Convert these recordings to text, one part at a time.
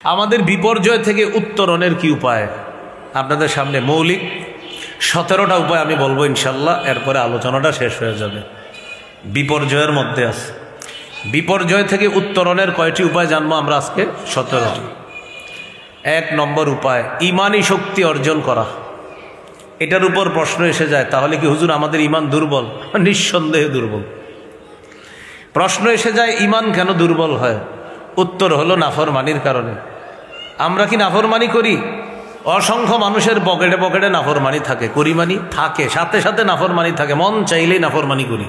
আমাদের বিপর্যয় থেকে উত্তরণের কি উপায়? আপনাদের সামনে মৌলিক 17টা উপায় আমি বলবো ইনশাল্লাহ, এরপরে আলোচনাটা শেষ হয়ে যাবে। বিপর্যয়ের মধ্যে আছে, বিপর্যয় থেকে উত্তরণের কয়টি উপায় জানবো আমরা আজকে? 17টি। 1 নম্বর উপায়, ইমানি শক্তি অর্জন করা। এটার উপর প্রশ্ন এসে যায়, তাহলে কি হুজুর আমাদের ইমান দুর্বল? নিঃসন্দেহে দুর্বল। প্রশ্ন এসে যায়, ইমান কেন দুর্বল হয়? উত্তর হলো নাফরমানির কারণে। আমরা কি নাফরমানি করি? অসংখ্য মানুষের পকেটে পকেটে নাফরমানি থাকে, করিমানি থাকে, সাথে সাথে নাফরমানি থাকে। মন চাইলেই নাফরমানি করি,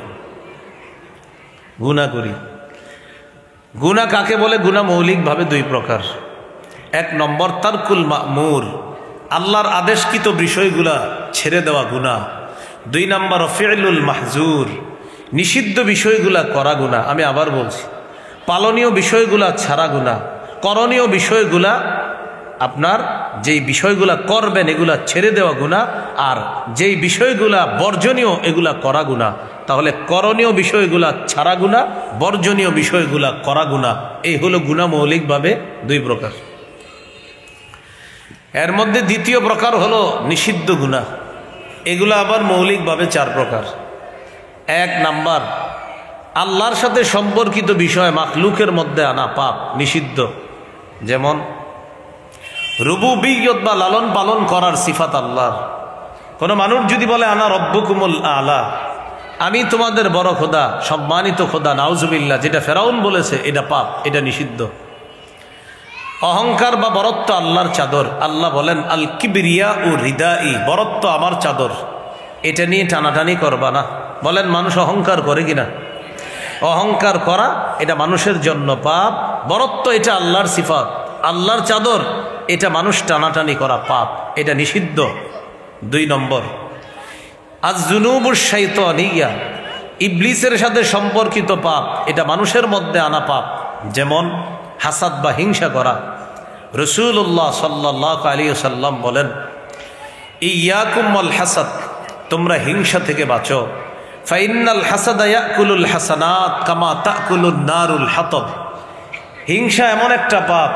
গুনাহ করি। গুনাহ কাকে বলে? গুনাহ মৌলিকভাবে 2 প্রকার। 1 নম্বর তারকুল মা'মুর, আল্লাহর আদেশকৃত বিষয়গুলা ছেড়ে দেওয়া গুনাহ। 2 নম্বর ফি'লুল মাহজুর, নিষিদ্ধ বিষয়গুলা করা গুনাহ। আমি আবার বলছি, পালনীয় বিষয়গুলা ছাড়া গুনাহ, করণীয় বিষয়গুলা, আপনার যেই বিষয়গুলা করবেন এগুলা ছেড়ে দেওয়া গুনাহ, আর যেই বিষয়গুলা বর্জনীয় এগুলা করা গুনাহ। তাহলে করণীয় বিষয়গুলা ছাড়া গুনাহ, বর্জনীয় বিষয়গুলা করা গুনাহ। এই হলো গুনাহ মৌলিকভাবে 2 প্রকার। এর মধ্যে দ্বিতীয় প্রকার হলো নিষিদ্ধ গুনাহ। এগুলো আবার মৌলিকভাবে 4 প্রকার। 1 নাম্বার, আল্লাহর সাথে সম্পর্কিত বিষয় মাখলুকের মধ্যে আনা পাপ, নিষিদ্ধ। যেমন রুবুবিয়ত বা লালন পালন করার সিফাত আল্লাহর। কোনো মানুষ যদি বলে আনা রব্বুকুমুল আলা, আমি তোমাদের বড় খোদা, সম্মানিত খোদা, নাউজুবিল্লাহ, যেটা ফেরাউন বলেছে, এটা পাপ, এটা নিষিদ্ধ। অহংকার বা বরত্ব আল্লাহর চাদর। আল্লাহ বলেন আল কিবরিয়া ও রিদাই, বরত্ব আমার চাদর, এটা নিয়ে টানাটানি করবা না। বলেন মানুষ অহংকার করে কিনা? অহংকার করা এটা মানুষের জন্য পাপ। বরত্ব এটা আল্লাহর সিফাত, আল্লাহর চাদর, এটা মানুষ টানাটানি করা পাপ, এটা নিষিদ্ধ। 2 নম্বর আয-যুনুবুশ শাইতানিয়া, ইবলিসের সাথে সম্পর্কিত পাপ, এটা মানুষের মধ্যে আনা পাপ। যেমন হাসাদ বা হিংসা করা। রাসূলুল্লাহ সাল্লাল্লাহু আলাইহি ওয়াসাল্লাম বলেন ইয়াকুম ওয়াল হাসাদ, তোমরা হিংসা থেকে বাঁচো। ফাইন্নাল হাসাদা ইয়াকুলুল হাসানাত কামা তাকুলুন নারুল হাতাব। হিংসা এমন একটা পাপ,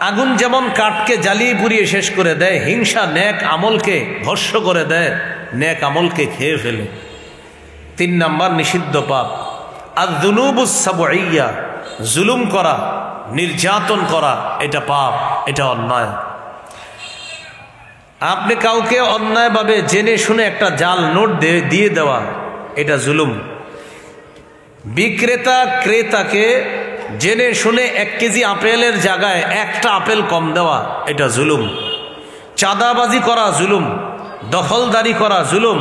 আগুন যেমন কাঠকে জ্বালিয়ে পুড়িয়ে শেষ করে দেয়, হিংসা নেক আমলকে ভস্ম করে দেয়, নেক আমলকে খেয়ে ফেলে। 3 নাম্বার নিষিদ্ধ পাপ আয-যুনুবুস সাবঈয়া, জুলুম করা, নির্যাতন করা, এটা পাপ, এটা অন্যায়। আপনি কাউকে অন্যায়ভাবে জেনে শুনে একটা জাল নোট দিয়ে দেওয়া, এটা জুলুম। বিক্রেতা ক্রেতাকে জেনে শুনে 1 কেজি আপেলের জায়গায় 1টা আপেল কম দেওয়া, এটা জুলুম। চাঁদাবাজি করা জুলুম, দখলদারি করা জুলুম।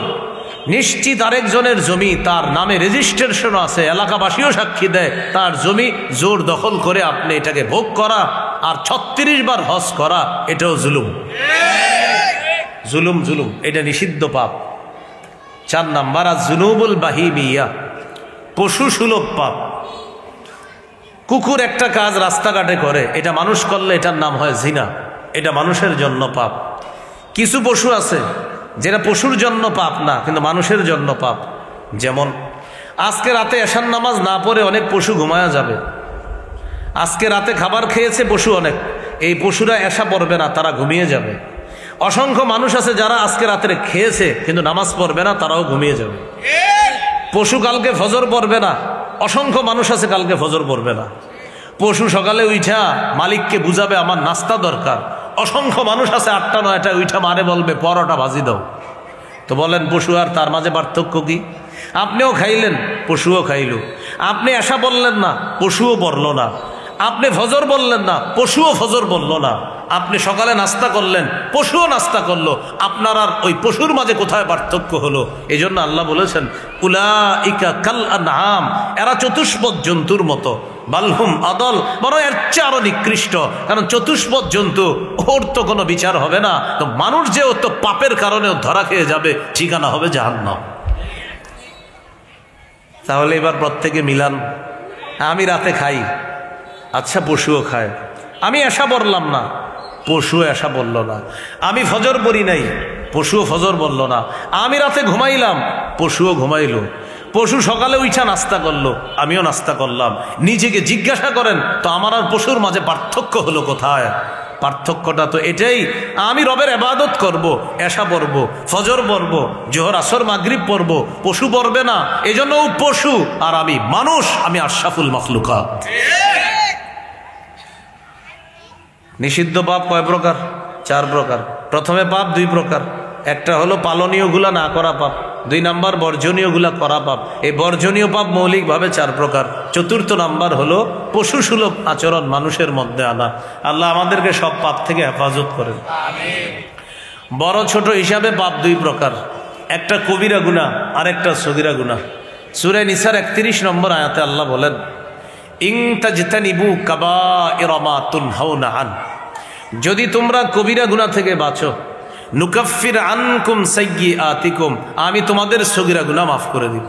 নিশ্চিত আরেকজনের জমি তার নামে রেজিস্ট্রেশন আছে, এলাকাবাসীও সাক্ষী দেয়, তার জমি জোর দখল করে আপনি এটাকে ভোগ করা আর 36 বার হজ করা, এটাও জুলুম। জুলুম জুলুম, এটা নিষিদ্ধ পাপ। 4 নাম্বার আয-যুনুবুল বাহিমিয়া, পশু সুলভ পাপ। কুকুর একটা কাজ রাস্তাঘাটে করে, এটা মানুষ করলে এটার নাম হয় জিনা, এটা মানুষের জন্য পাপ। কিছু পশু আছে যেটা পশুর জন্য পাপ না, কিন্তু মানুষের জন্য পাপ। যেমন আজকে রাতে এশার নামাজ না পড়ে অনেক পশু ঘুমায়া যাবে। আজকে রাতে খাবার খেয়েছে পশু অনেক, এই পশুরা এশা পড়বে না, তারা ঘুমিয়ে যাবে। অসংখ্য মানুষ আছে যারা আজকে রাতে খেয়েছে কিন্তু নামাজ পড়বে না, তারাও ঘুমিয়ে যাবে। পশু কালকে ফজর পড়বে না, অসংখ্য মানুষ আছে কালকে ফজর পড়বে না। পশু সকালে উঠা মালিককে বুঝাবে আমার নাস্তা দরকার, অসংখ্য মানুষ আছে 8টা 9টা উঠা মারে বলবে পরোটা ভাজি দাও। তো বলেন পশু আর তার মাঝে পার্থক্য কি? আপনিও খাইলেন, পশুও খাইল। আপনি এশা বললেন না, পশুও পড়ল না। আপনি ফজর বললেন না, পশুও ফজর বলল না। আপনি সকালে নাস্তা করলেন, পশুও নাস্তা করলো। আপনার আর ওই পশুর মাঝে কোথায় পার্থক্য হলো? এই জন্য আল্লাহ বলেছেন উলাইকা কাল আনআম, এরা চতুষ্পদ জন্তুর মতো। বালহুম আদল, বরং এর চেয়ে আরো নিকৃষ্ট। কারণ চতুষ্পদ জন্তু, ওর তো কোনো বিচার হবে না। তো মানুষ যে ও তো পাপের কারণেও ধরা খেয়ে যাবে, ঠিকানা হবে জাহান্নাম। তাহলে এবার প্রত্যেকে মিলান, আমি রাতে খাই, আচ্ছা পশুও খায়। আমি এশা বললাম না, পশুও এশা বলল না। আমি ফজর পড়ি নাই, পশুও ফজর বলল না। আমি রাতে ঘুমাইলাম, পশুও ঘুমাইল। পশু সকালে উঠা নাস্তা করলো, আমিও নাস্তা করলাম। নিজেকে জিজ্ঞাসা করেন তো আমার আর পশুর মাঝে পার্থক্য হলো কোথায়? পার্থক্যটা তো এটাই, আমি রবের ইবাদত করব, এশা পড়ব, ফজর পড়ব, জোহর আসর মাগরিব পড়ব, পশু পড়বে না। এজন্য ও পশু আর আমি মানুষ, আমি আশরাফুল মাখলুকাত। নিষিদ্ধ পাপ কয় প্রকার? 4 প্রকার। প্রথমে পাপ 2 প্রকার। একটা হলো পালনীয়গুলা না করা পাপ, 2 নাম্বার বর্জনীয়গুলা করা পাপ। এই বর্জনীয় পাপ মৌলিকভাবে 4 প্রকার। চতুর্থ নাম্বার হলো পশু সুলভ আচরণ মানুষের মধ্যে আনা। আল্লাহ আমাদেরকে সব পাপ থেকে হেফাজত করেন। বড় ছোট হিসাবে পাপ 2 প্রকার, একটা কবিরা গুনাহ আর একটা সগীরা গুনাহ। সূরা নিসার 31 নম্বর আয়াতে আল্লাহ বলেন, ইন তাজতানিবু কাবাইরা মা তুনহাউনা আন, যদি তোমরা কবিরা গুনাহ থেকে বাঁচো, নুকাফির আনকুম সাইয়্যাতিকুম, আমি তোমাদের সগীরা গুনাহ মাফ করে দিব।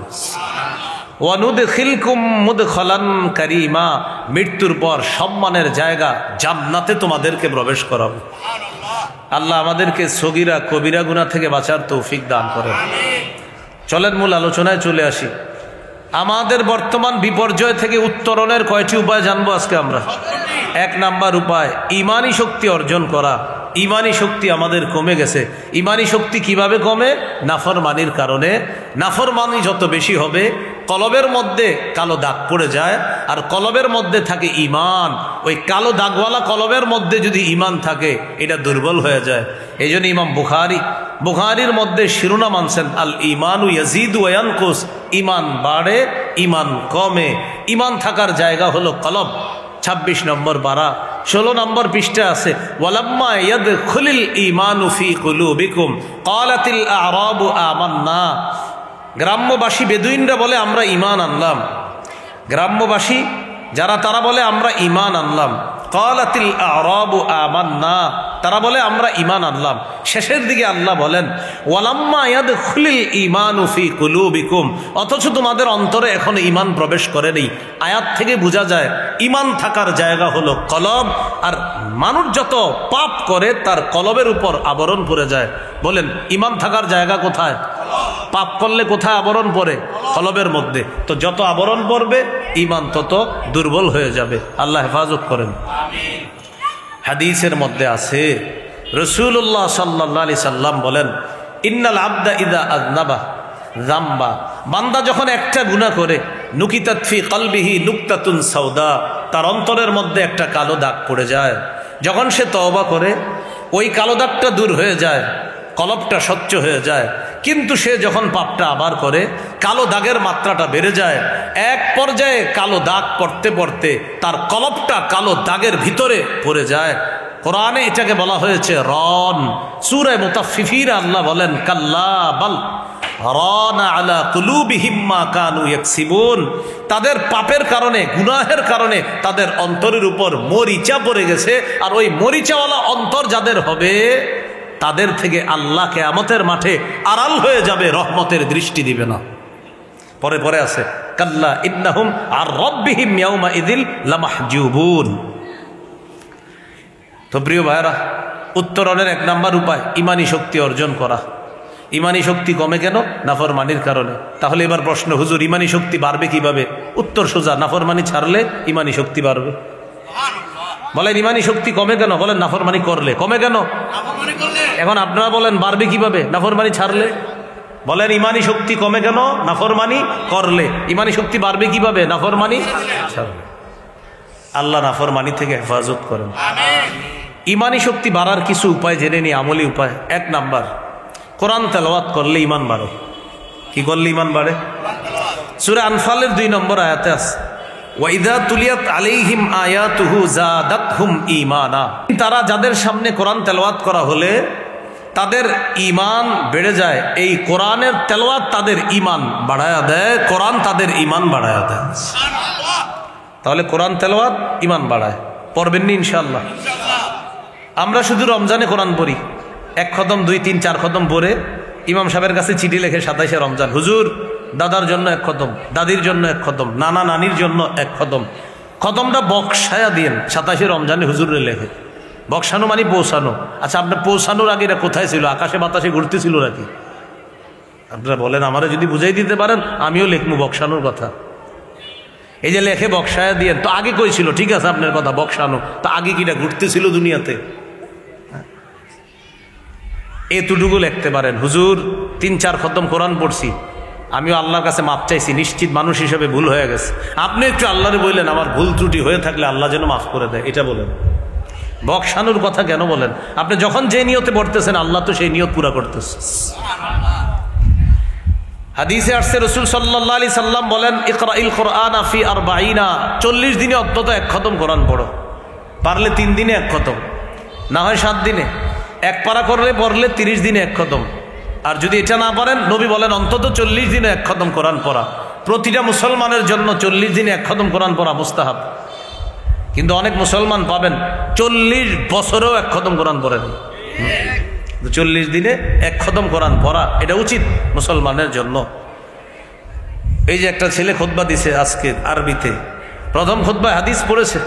ওয়া নুদখিলকুম মুদখালান কারীমা, মৃত্যুর পর সম্মানের জায়গা জান্নাতে তোমাদেরকে প্রবেশ করাবো। আল্লাহ আমাদেরকে সগীরা কবিরা গুনাহ থেকে বাঁচার তৌফিক দান করেন। চলেন মূল আলোচনায় চলে আসি। আমাদের বর্তমান বিপর্যয় থেকে উত্তরণের কয়টি উপায় জানবো আজকে আমরা। 1 নাম্বার উপায়, ইমানি শক্তি অর্জন করা। ইমানি শক্তি আমাদের কমে গেছে। ইমানি শক্তি কিভাবে কমে? নাফরমানির কারণে। নাফরমানি যত বেশি হবে কলবের মধ্যে কালো দাগ পড়ে যায়, আর কলবের মধ্যে থাকে ইমান। ওই কালো দাগওয়ালা কলবের মধ্যে যদি ইমান থাকে এটা দুর্বল হয়ে যায়। এই জন্য ইমাম বুখারীর মধ্যে শিরোনাম আনছেন আল ইমানু ইয়াজিদু ওয়া ইয়ানকুস, ইমান বাড়ে ইমান কমে। ইমান থাকার জায়গা হলো কলব। 26 নম্বর পারা 16 নম্বর পৃষ্ঠা আছে, ওয়ালাম্মা ইয়াদখুলিল ঈমানু ফি কুলুবিকুম ক্বালাতিল আ'রাবু আমান্না। গ্রাম্যবাসী বেদুইনরা বলে আমরা ঈমান আনলাম। গ্রাম্যবাসী যারা তারা বলে আমরা ঈমান আনলাম। ক্বালাতিল আ'রাবু আমান্না, তারা বলে আমরা ঈমান আনলাম। শেষের দিকে আল্লাহ বলেন ওয়ালাম্মা ইয়াদখুলিল ঈমানু ফি কুলুবিকুম, অথচ তোমাদের অন্তরে এখন ঈমান প্রবেশ করেনি। আয়াত থেকে বোঝা যায় ঈমান থাকার জায়গা হলো কলব, আর মানুষ যত পাপ করে তার কলবের উপর আবরণ পড়ে যায়। বলেন ঈমান থাকার জায়গা কোথায়? পাপ করলে কোথায় আবরণ পড়ে? কলবের মধ্যে। তো যত আবরণ পড়বে ঈমান তত দুর্বল হয়ে যাবে। আল্লাহ হেফাজত করেন। হাদিসের মধ্যে আছে রাসূলুল্লাহ সাল্লাল্লাহু আলাইহি সাল্লাম বলেন, ইন্নাল আবদা ইযা আযনাবা যামবা, বান্দা যখন একটা গুনাহ করে, নুকিতাত ফি কলবিহি নুকতাতুন সাউদা, তার অন্তরের মধ্যে একটা কালো দাগ পড়ে যায়। যখন সে তওবা করে ওই কালো দাগটা দূর হয়ে যায়, কলবটা স্বচ্ছ হয়ে যায়। কিন্তু সে যখন পাপটা আবার করে কালো দাগের মাত্রাটা বেড়ে যায়। এক পর্যায়ে কালো দাগ পড়তে পড়তে তার কলবটা কালো দাগের ভিতরে পড়ে যায়। কোরআনে এটাকে বলা হয়েছে রন। সূরা মুতাফফিফিন আল্লাহ বলেন কাল্লা বাল রানা আলা কুলুবিহিম মা কানু ইয়াকসিবুন, তাদের পাপের কারণে, গুনাহের কারণে তাদের অন্তরের উপর মরিচা পড়ে গেছে। আর ওই মরিচাওয়ালা অন্তর যাদের হবে তাদের থেকে আল্লাহ কিয়ামতের মাঠে আড়াল হয়ে যাবে, রহমতের দৃষ্টি দিবে না। পরে পরে আছে কাল্লা ইন্নাহুম আর রাব্বিহিম ইয়াউমা ইযিল লামাহজুবুন। তো প্রিয় ভাইরা, উত্তরণের 1 নাম্বার উপায় ইমানি শক্তি অর্জন করা। ইমানি শক্তি কমে কেন? নাফরমানির কারণে। তাহলে এবার প্রশ্ন, হুজুর ইমানি শক্তি বাড়বে কিভাবে? উত্তর সোজা, নাফরমানি ছাড়লে ইমানি শক্তি বাড়বে। বলেন ইমানি শক্তি কমে কেন? বলেন নাফরমানি করলে। কমে কেন? এখন আপনারা বলেন বাড়বে কিভাবে? নাফরমানি ছাড়লে। বলেন ইমানি শক্তি কমে কেন? নাফরমানি করলে। ইমানি শক্তি বাড়বে কিভাবে? নাফরমানি ছাড়লে। আল্লাহ নাফরমানি থেকে হেফাজত করেন। ইমানি শক্তি বাড়ার কিছু উপায় জেনে নি, আমলি উপায়। 1 নাম্বার, কোরআন তেলাওয়াত করলে ইমান বাড়ে। কি করলে ইমান বাড়ে? সূরা আনফালের 2 নম্বর আয়াতে আছে ওয়াইদা তুলিয়াত আলাইহিম আয়াতুহু যাদাতহুম ঈমানা, তারা যাদের সামনে কোরআন তেলাওয়াত করা হলে তাদের ঈমান বেড়ে যায়। এই কোরআনের তেলাওয়াত তাদের ঈমান বাড়ায়া দেয়, কোরআন তাদের ঈমান বাড়ায়া দেয়। তাহলে কোরআন তেলাওয়াত ঈমান বাড়ায়। পড়বেন নি ইনশাআল্লাহ? আমরা শুধু রমজানে কোরআন পড়ি, 1 খতম 2 3 4 খতম পড়ে ইমাম সাহেবের কাছে চিঠি লেখে 27শে রমজান, হুজুর দাদার জন্য 1 খতম, দাদির জন্য 1 খতম, নানা নানির জন্য 1 খতম। খতমটা বক্সায়া দিয়েন 27শে রমজানে হুজুরে লেখে। বক্সানো মানে পৌঁছানো। আচ্ছা, আপনার পৌঁছানোর আগে এটা কোথায় ছিল? আকাশে বাতাসে ঘুরতেছিল নাকি? আপনারা বলেন আমারে যদি বুঝাই দিতে পারেন আমিও লিখবো বকশানোর কথা। এই যে লেখে বকশায়া দিয়ে তো আগে কই ছিল, ঠিক আছে আপনার কথা বকশানো, তো আগে কিটা ঘুরতেছিল দুনিয়াতে? এতটুকু লিখতে পারেন, হুজুর 3-4 খতম কোরআন পড়ছি, আমিও আল্লাহর কাছে মাপ চাইছি, নিশ্চিত মানুষ হিসেবে ভুল হয়ে গেছে। আপনি একটু আল্লাহরে বললেন আমার ভুল ত্রুটি হয়ে থাকলে আল্লাহ যেন মাফ করে দেয়, এটা বলেন। বকশানোর কথা কেন বলেন? আপনি যখন যে নিয়তে পড়তেছেন আল্লাহ তো সেই নিয়ত পুরা করতেছে। হাদিসে আসছে রাসূল সাল্লাল্লাহু আলাইহি সাল্লাম বলেন, ইকরাইল কুরআনা ফি 40, 40 দিনে অন্তত 1 খতম কোরআন পড়ো, পারলে 3 দিনে 1 খতম, না হয় 7 দিনে 1 পারা করলে পড়লে 30 দিনে 1 খতম। আর যদি এটা না পারেন, নবী বলেন অন্তত 40 দিনে 1 খতম কোরআন পড়া। প্রতিটা মুসলমানের জন্য 40 দিনে 1 খতম কোরআন পড়া মুস্তাহাব। কিন্তু অনেক মুসলমান পাবেন 40 বছরেও 1 খতম কোরআন পড়েন। 40 দিনে 1 খতম কোরআন পড়া এটা উচিত মুসলমানের জন্য। এই যে একটা ছেলে খুতবা দিছে আজকে আরবিতে, প্রথম খুতবায় হাদিস পড়েছে,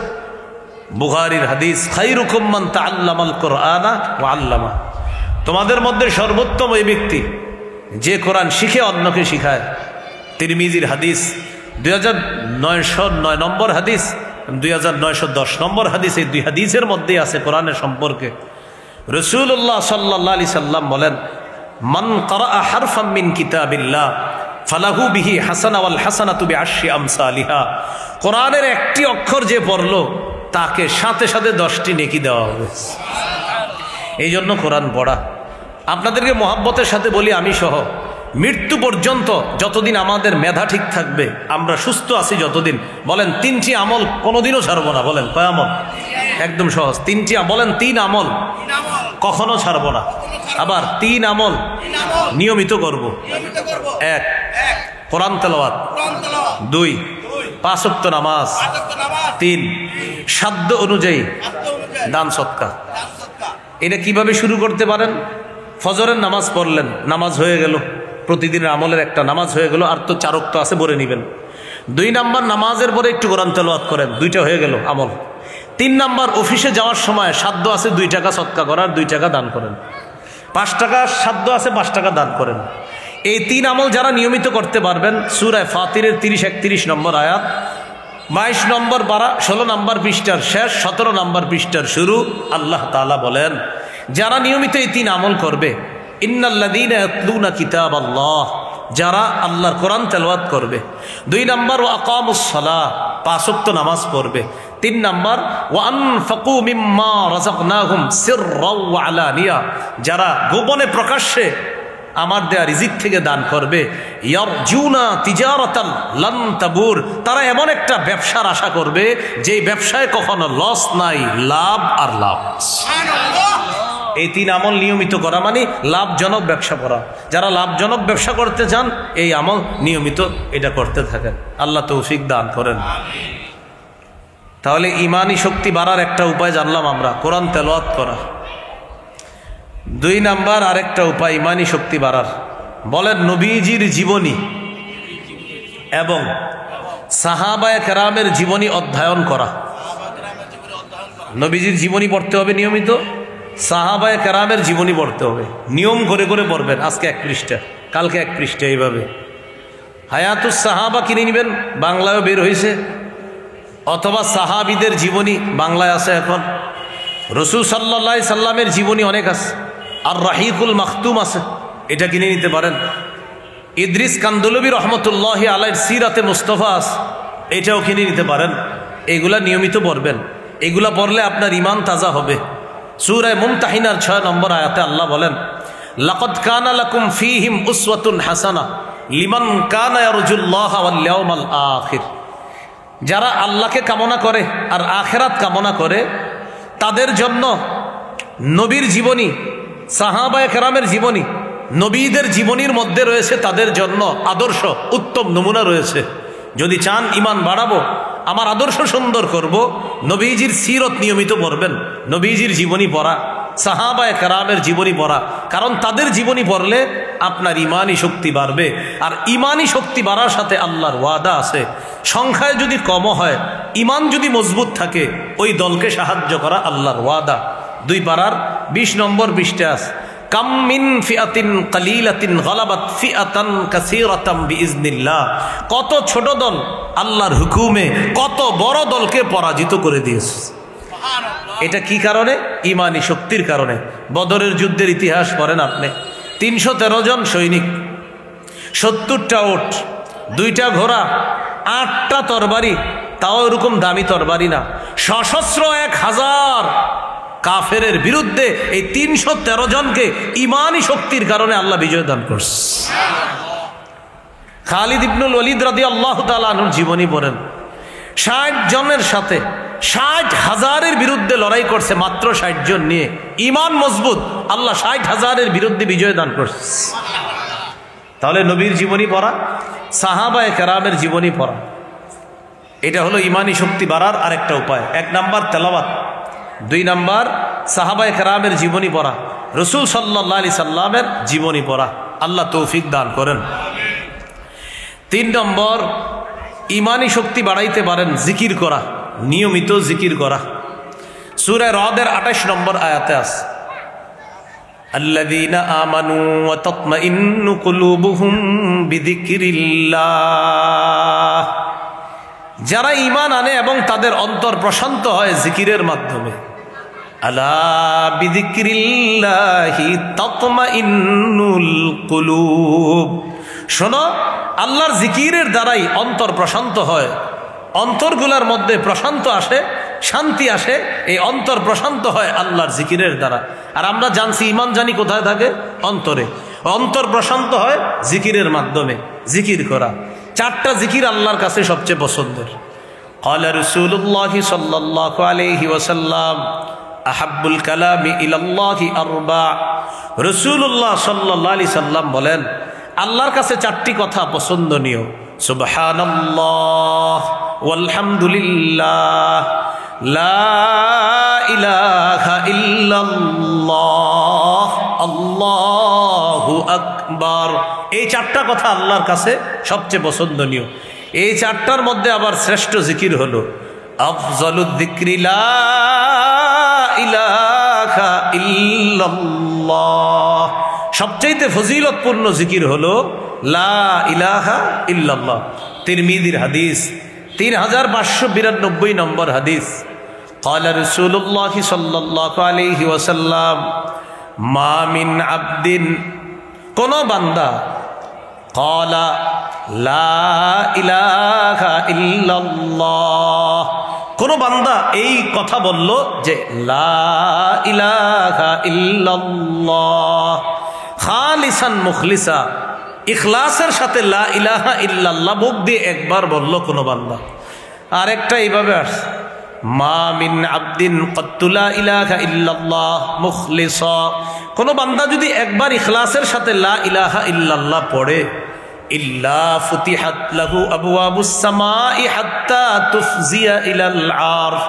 বুখারীর হাদিস, খায়রুকুম মান তাআল্লামাল কুরআনা ওয়া আল্লামা। তোমাদের মধ্যে সর্বোত্তম ওই ব্যক্তি যে কোরআন শিখে অন্যকে শিখায়। তিরমিজির হাদিস 2909 নম্বর হাদিস, 2910 নম্বর হাদিস, এই 2 হাদিসের মধ্যেই আছে কোরআনের সম্পর্কে। রাসূলুল্লাহ সাল্লাল্লাহু আলাইহি সাল্লাম বলেন, মান ক্বারাআ হারফাম মিন কিতাবিল্লাহ ফালাহু বিহি হাসানা ওয়াল হাসানাতু বিআশরি আমসালিহা। কোরআনের একটি অক্ষর যে পড়লো তাকে সাথে সাথে 10টি নেকি দেওয়া হবে। এই জন্য কোরআন পড়া। আপনাদেরকে মহাব্বতের সাথে বলি, আমি সহ মৃত্যু পর্যন্ত যতদিন আমাদের মেধা ঠিক থাকবে, আমরা সুস্থ আছি যতদিন, বলেন 3টি আমল কোনোদিনও ছাড়বো না। বলেন কয় আমল? একদম সহজ, 3টি। বলেন 3 আমল কখনো ছাড়বো না। আবার 3 আমল নিয়মিত করব। 1 কোরআন তেলাওয়াত, 2 5 ওয়াক্ত নামাজ, 3 সাধ্য অনুযায়ী দান সদকা। এটা কিভাবে শুরু করতে পারেন? ফজরের নামাজ পড়লেন, নামাজ হয়ে গেল, প্রতিদিনের আমলের একটা নামাজ হয়ে গেল, আর তো 4 ওয়াক্ত আছে বলে নেবেন। 2 নাম্বার নামাজের পরে একটু কোরআন তেলাওয়াত করেন, 2টা হয়ে গেল আমল। 3 নাম্বার অফিসে যাওয়ার সময় সাধ্য আছে 2 টাকা সদকা করার, 2 টাকা দান করেন। 5 টাকা সাধ্য আছে 5 টাকা দান করেন। এই 3 আমল যারা নিয়মিত করতে পারবেন, সূরা ফাতিরের 30-31 নম্বর আয়াত, 22 নম্বর পারা 16 নম্বর পৃষ্ঠার শেষ, 17 নম্বর পৃষ্ঠার শুরু, আল্লাহ তাআলা বলেন যারা নিয়মিত এই 3 আমল করবে, ইন্নাল্লাযীনা ইয়াতলুনা কিতাবাল্লাহ, যারা আল্লাহর কোরআন তেলাওয়াত করবে। 2 নম্বর ওয়া আকামুস সালাহ, 5 ওয়াক্ত নামাজ পড়বে। 3 নম্বর ওয়া আনফাকু মিম্মা রাযাকনাহুম সিররাও ওয়া আলানিয়া, যারা গোপনে প্রকাশ্যে আমার দেয়া রিজিক থেকে দান করবে। ইয়ারজুনা তিজারাতান লান তাবুর, তারা এমন একটা ব্যবসার আশা করবে যেই ব্যবসায় কখনো লস নাই, লাভ আর লাভ। এই 3 আমল নিয়মিত করা মানে লাভজনক ব্যবসা করা। যারা লাভজনক ব্যবসা করতে চান এই আমল নিয়মিত এটা করতে থাকেন, আল্লাহ তৌফিক দান করেন। তাহলে ইমানি শক্তি বাড়ার একটা উপায় জানলাম আমরা, কোরআন তেলাওয়াত করা। 2 নাম্বার আরেকটা উপায় ইমানি শক্তি বাড়ার, বলেন নবীজির জীবনী এবং সাহাবায়ে কেরামের জীবনী অধ্যয়ন করা। নবীজির জীবনী পড়তে হবে নিয়মিত, সাহাবায়ে কেরামের জীবনী পড়তে হবে, নিয়ম করে করে পড়বেন। আজকে 1 পৃষ্ঠা, কালকে 1 পৃষ্ঠা, এইভাবে। হায়াতুস সাহাবা কিনে নেবেন, বাংলায়ও বের হয়েছে, অথবা সাহাবীদের জীবনী বাংলায় আছে এখন। রাসূল সাল্লাল্লাহু আলাইহি সাল্লামের জীবনী অনেক আছে, আর রাহিকুল মাখতুম আছে, এটা কিনে নিতে পারেন। ইদ্রিস কান্দলবী রহমতুল্লাহি আলাইহির সিরাতে মুস্তাফা আছে, এটাও কিনে নিতে পারেন। এগুলা নিয়মিত পড়বেন, এগুলা পড়লে আপনার ইমান তাজা হবে। সূরা মুমতাহিনার 6 নম্বর আয়াতে আল্লাহ বলেন, লাকাদ কানা লাকুম ফীহিম উসওয়াতুন হাসানাহ লিমান কানা ইয়ারজুল্লাহা ওয়াল ইয়াউমাল আখির। যারা আল্লাহকে কামনা করে আর আখিরাত কামনা করে তাদের জন্য নবীর জীবনী, সাহাবায়ে কেরামের জীবনী, নবীদের জীবনীর মধ্যে রয়েছে তাদের জন্য আদর্শ, উত্তম নমুনা রয়েছে। যদি চান ইমান বাড়াবো, আমার আদর্শ সুন্দর করব, নবীজির সিরত নিয়মিত পড়বেন, নবীজির জীবনী পড়া, সাহাবায়ে কেরামের জীবনী পড়া। কারণ তাদের জীবনী পড়লে আপনার ইমানি শক্তি বাড়বে, আর ইমানি শক্তি বাড়ার সাথে আল্লাহর ওয়াদা আছে, সংখ্যায় যদি কম হয়, ইমান যদি মজবুত থাকে, ওই দলকে সাহায্য করা আল্লাহর ওয়াদা। 2 পারার 20 নম্বর পৃষ্ঠা আছে, কাম মিন ফিআতিন কালিলাতিন গালাবাত ফিআতান কাসীরাতাম বিইজনিল্লাহ, কত ছোট দল আল্লাহর হুকুমে কত বড় দলকে পরাজিত করে দিয়েছে। এটা কি কারণে? ইমানি শক্তির কারণে। বদরের যুদ্ধের ইতিহাস পড়েন আপনি, 313 জন সৈনিক, 70টা উট, 2টা ঘোড়া, 8টা তরবারি, তাও এরকম দামি তরবারি না, সশস্ত্র 1000 কাফেরের বিরুদ্ধে এই 313 জনকে ইমানি শক্তির কারণে আল্লাহ বিজয় দান করছে। খালিদ ইবনুল ওয়ালিদ রাদিয়াল্লাহু তাআলা আনহুর জীবনী পড়েন, 60 জনের সাথে 60,000-এর বিরুদ্ধে লড়াই করছে, মাত্র 60 জন নিয়ে। ইমান মজবুত, আল্লাহ 60,000-এর বিরুদ্ধে বিজয় দান করছে। তাহলে নবীর জীবনী পড়া, সাহাবায়ে কেরামের জীবনী পড়া, এটা হলো ইমানি শক্তি বাড়ার আরেকটা উপায়। 1 নাম্বার তেলাওয়াত, 2 নাম্বার সাহাবায়ে কেরামের জীবনী পড়া, রাসূল সাল্লাল্লাহু আলাইহি সাল্লামের জীবনী পড়া। আল্লাহ তৌফিক দান করেন। 3 নম্বর ইমানি শক্তি বাড়াইতে পারেন জিকির করা, নিয়মিত জিকির করা। সূরা রদের 28 নম্বর আয়াতে আছে, আল্লাযীনা আমানু ওয়া তাতমাইন্নু কুলুবুহুম বিযিকরিল্লাহ, যারা ঈমান আনে এবং তাদের অন্তর প্রশান্ত হয় জিকিরের মাধ্যমে। আলা বিযিকরিল্লাহি তাতমাইন্নুল কুলুব, শোনো আল্লাহর জিকিরের দ্বারাই অন্তর প্রশান্ত হয়, অন্তরগুলোর মধ্যে প্রশান্ত আসে, শান্তি আসে। এই অন্তর প্রশান্ত হয় আল্লাহর জিকিরের দ্বারা। আর আমরা জানছি ঈমান জানি কোথায় থাকে? অন্তরে। অন্তর প্রশান্ত হয় জিকিরের মাধ্যমে। জিকির করা, 4টা জিকির আল্লাহর কাছে সবচেয়ে পছন্দের। ক্বালা রাসূলুল্লাহি সাল্লাল্লাহু আলাইহি ওয়াসাল্লাম আহাব্বুল কালামি ইলাল্লাহি আরবা, রাসূলুল্লাহ সাল্লাল্লাহু আলাইহি সাল্লাম বলেন আল্লাহর কাছে 4টি কথা পছন্দনীয়, সুবহানাল্লাহ ওয়ালহামদুলিল্লাহ লা ইলাহা ইল্লাল্লাহ আল্লাহু আকবার। এই 4টা কথা আল্লাহর কাছে সবচেয়ে পছন্দনীয়। এই 4টার মধ্যে আবার শ্রেষ্ঠ জিকির হলো আফজালুদ যিকরি লা ইলাহা ইল্লাল্লাহ, সবচাইতে ফজিলতপূর্ণ জিকির হলো লা ইলাহা ইল্লাল্লাহ। তিরমিজির হাদিস, 3592 নম্বর হাদিস। ক্বালা রাসূলুল্লাহি সাল্লাল্লাহু আলাইহি ওয়াসাল্লাম মা মিন আবদিন, কোন বান্দা, ক্বালা লা ইলাহা ইল্লাল্লাহ, কোন বান্দা এই কথা বলল যে লা ইলাহা ইল্লাল্লাহ খালিসান মুখলিসা, ইখলাসের সাথে লা ইলাহা ইল্লাল্লাহ মুখ দিয়ে একবার বলল কোন বান্দা। আরেকটা এইভাবে আসছে, মা মিন আবদিন ক্বাত্তু লা ইলাহা ইল্লাল্লাহ মুখলিসা, কোন বান্দা যদি একবার ইখলাসের সাথে লা ইলাহা ইল্লাল্লাহ পড়ে, ইল্লা ফুতিহাত লাহু আবওয়াবুস সামাই হাত্তা তুফজিয়া ইলাল আরশ,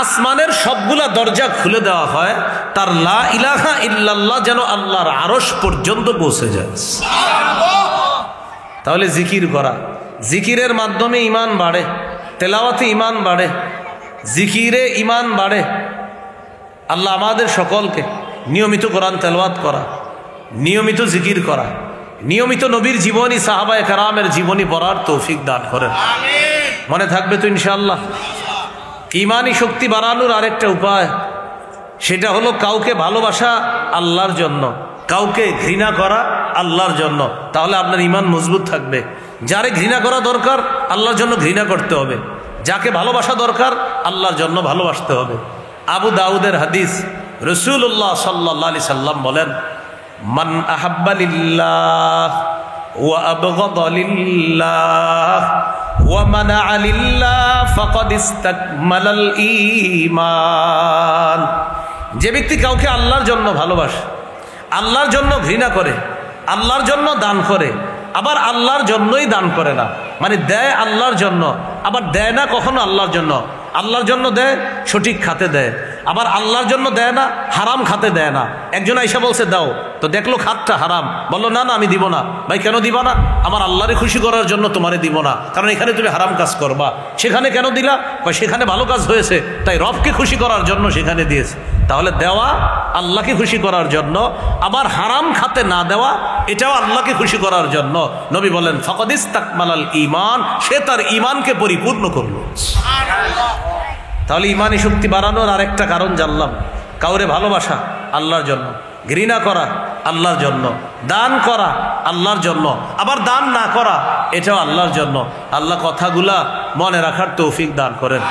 আসমানের সবগুলা দরজা খুলে দেওয়া হয়, তার লা ইলাহা ইল্লাল্লাহ যেন আল্লাহর আরশ পর্যন্ত পৌঁছে যায়। তাহলে জিকির করা, জিকিরের মাধ্যমে ঈমান বাড়ে, তেলাওয়াতে ঈমান বাড়ে, জিকিরে ঈমান বাড়ে। আল্লাহ আমাদের সকলকে নিয়মিত কোরআন তেলাওয়াত করা, নিয়মিত জিকির করা, নিয়মিত নবীর জীবনী, সাহাবায়ে কেরামের জীবনী পড়ার তৌফিক দান করেন। মনে থাকবে তো ইনশাআল্লাহ। ইমানি শক্তি বাড়ানোর আরেকটা উপায়, সেটা হলো কাউকে ভালোবাসা আল্লাহর জন্য, কাউকে ঘৃণা করা আল্লাহর জন্য। তাহলে আপনার ঈমান মজবুত থাকবে। যারে ঘৃণা করা দরকার আল্লাহর জন্য ঘৃণা করতে হবে, যাকে ভালোবাসা দরকার আল্লাহর জন্য ভালোবাসতে হবে। আবু দাউদের হাদিস, রাসূলুল্লাহ সাল্লাল্লাহু আলাইহি সাল্লাম বলেন, মান আহাব্বা লিল্লাহ ওয়া আবগাদা লিল্লাহ ওয়া মানাআ লিল্লাহ ফাকাদ ইসতাকমালাল ঈমান, যে ব্যক্তি কাউকে আল্লাহর জন্য ভালোবাসে, আল্লাহর জন্য ঘৃণা করে, আল্লাহর জন্য দান করে, আবার আল্লাহর জন্যই দান করে না, মানে দেয় আল্লাহর জন্য, আবার দেয় না কখনো আল্লাহর জন্য। আল্লাহর জন্য দেয়, সঠিক খাতে দেয়, আবার আল্লাহর জন্য দেয় না, হারাম খাতে দেয় না। একজন আইসা বলছে দাও, তো দেখলো খাতটা হারাম, বললো না না আমি দিব না। ভাই কেন দিবা না? আমার আল্লাহরে খুশি করার জন্য তোমারে দিব না, কারণ এখানে তুমি হারাম কাজ করবা। সেখানে কেন দিলা? সেখানে ভালো কাজ হয়েছে, তাই রবকে খুশি করার জন্য সেখানে দিয়েছে। তাহলে দেওয়া আল্লাহকে খুশি করার জন্য, আবার হারাম খাতে না দেওয়া এটাও আল্লাহকে খুশি করার জন্য। নবী বলেন ফাকাদ ইস্তাকমালাল ঈমান, সে তার ঈমানকে পরিপূর্ণ করলো। তাহলে ঈমানি শক্তি বাড়ানোর আরেকটা কারণ জানলাম, কাউরে ভালোবাসা আল্লাহর জন্য, ঘৃণা করা আল্লাহর জন্য, দান করা আল্লাহর জন্য, আবার দান না করা এটাও আল্লাহর জন্য। আল্লাহ কথাগুলা মনে রাখার তৌফিক দান করেন।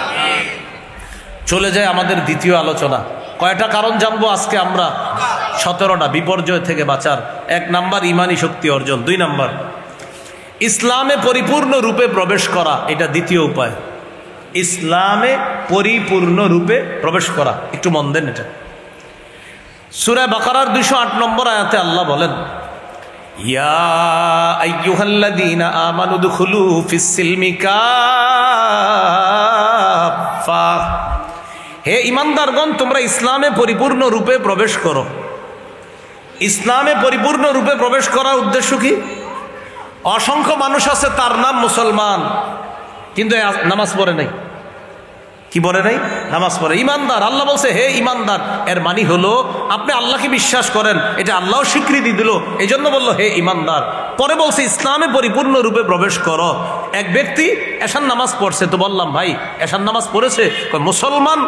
চলে যায় আমাদের দ্বিতীয় আলোচনা। কয়টা কারণ জানবো আজকে আমরা? 17টা বিপর্যয় থেকে বাঁচার। 1 নাম্বার ঈমানি শক্তি অর্জন। 2 নাম্বার ইসলামে পরিপূর্ণ রূপে প্রবেশ করা, এটা দ্বিতীয় উপায়। ইসলামে পরিপূর্ণ রূপে প্রবেশ করা, একটু মন দেন। এটা সূরা বাকারার 208 নম্বর আয়াতে আল্লাহ বলেন, ইয়া আইয়ুহাল্লাযীনা আমানু দুখুলু ফিস-সিলমি কাফা, হে ঈমানদারগণ তোমরা ইসলামে পরিপূর্ণ রূপে প্রবেশ করো। ইসলামে পরিপূর্ণ রূপে প্রবেশ করার উদ্দেশ্য কি? অসংখ্য মানুষ আছে তার নাম মুসলমান, কিন্তু নামাজ পড়ে নাই। কি পড়ে নাই? নামাজ পড়ে। ঈমানদার, আল্লাহ বলছে হে ঈমানদার, এর মানে হলো আপনি আল্লাহকে বিশ্বাস করেন, এটা আল্লাহ স্বীকৃতি দিল, এই জন্য বললো হে ঈমানদার। পরে বলছে ইসলামে পরিপূর্ণ রূপে প্রবেশ করো। এক ব্যক্তি এশার নামাজ পড়ছে, তো বললাম ভাই এশার নামাজ পড়েছে? মুসলমান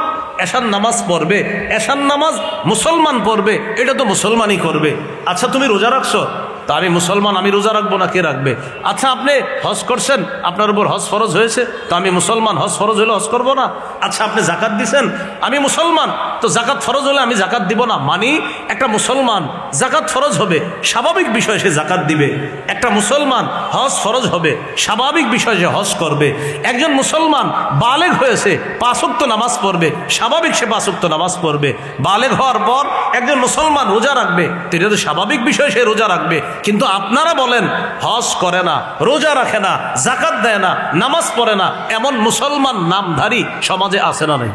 এশার নামাজ পড়বে, এশার নামাজ মুসলমান পড়বে, এটা তো মুসলমানই করবে। আচ্ছা তুমি রোজা রাখছো? তা আমি মুসলমান, আমি রোজা রাখবো না, কে রাখবে? আচ্ছা আপনি হজ করছেন, আপনার উপর হজ ফরজ হয়েছে, তো আমি মুসলমান, হজ ফরজ হলে হজ করবো না। আচ্ছা আপনি জাকাত দিছেন, আমি মুসলমান, তো জাকাত ফরজ হলে আমি জাকাত দিব না। মানে একটা মুসলমান জাকাত ফরজ হবে, স্বাভাবিক বিষয় সে জাকাত দিবে। একটা মুসলমান হজ ফরজ হবে, স্বাভাবিক বিষয় সে হজ করবে। একজন মুসলমান বালেগ হয়েছে, 5 ওয়াক্ত নামাজ পড়বে, স্বাভাবিক সে 5 ওয়াক্ত নামাজ পড়বে। বালেগ হওয়ার পর একজন মুসলমান রোজা রাখবে, তো এটা তো স্বাভাবিক বিষয় সে রোজা রাখবে। কিন্তু আপনারা বলেন হজ করে না, রোজা রাখে না, জাকাত দেয় না, নামাজ পড়ে না, এমন মুসলমান নামধারী সমাজে আছে না নাই?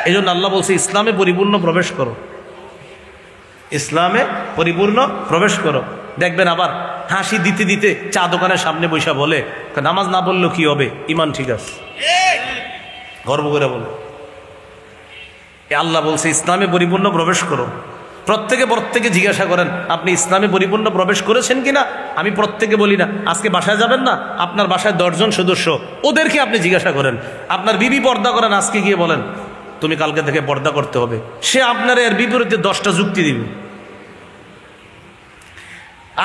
এই জন্য আল্লাহ বলছে ইসলামে পরিপূর্ণ প্রবেশ করো, ইসলামে পরিপূর্ণ প্রবেশ করো। দেখবেন আবার হাসি দিতে দিতে চা দোকানের সামনে বসে বলে নামাজ না পড়লেও কি হবে, ঈমান ঠিক আছে, গর্ব করে বলে। আল্লাহ বলছে ইসলামে পরিপূর্ণ প্রবেশ করো। প্রত্যেকে জিজ্ঞাসা করেন আপনি ইসলামে পরিপূর্ণ প্রবেশ করেছেন কিনা। আমি প্রত্যেকে বলি না। আজকে বাসায় যাবেন না, আপনার বাসায় 10 জন সদস্য, ওদেরকে আপনি জিজ্ঞাসা করেন। আপনার বিবি পর্দা করেন, আজকে গিয়ে বলেন তুমি কালকে থেকে পর্দা করতে হবে, সে আপনার এর বিপরীতে 10টা যুক্তি দিবে।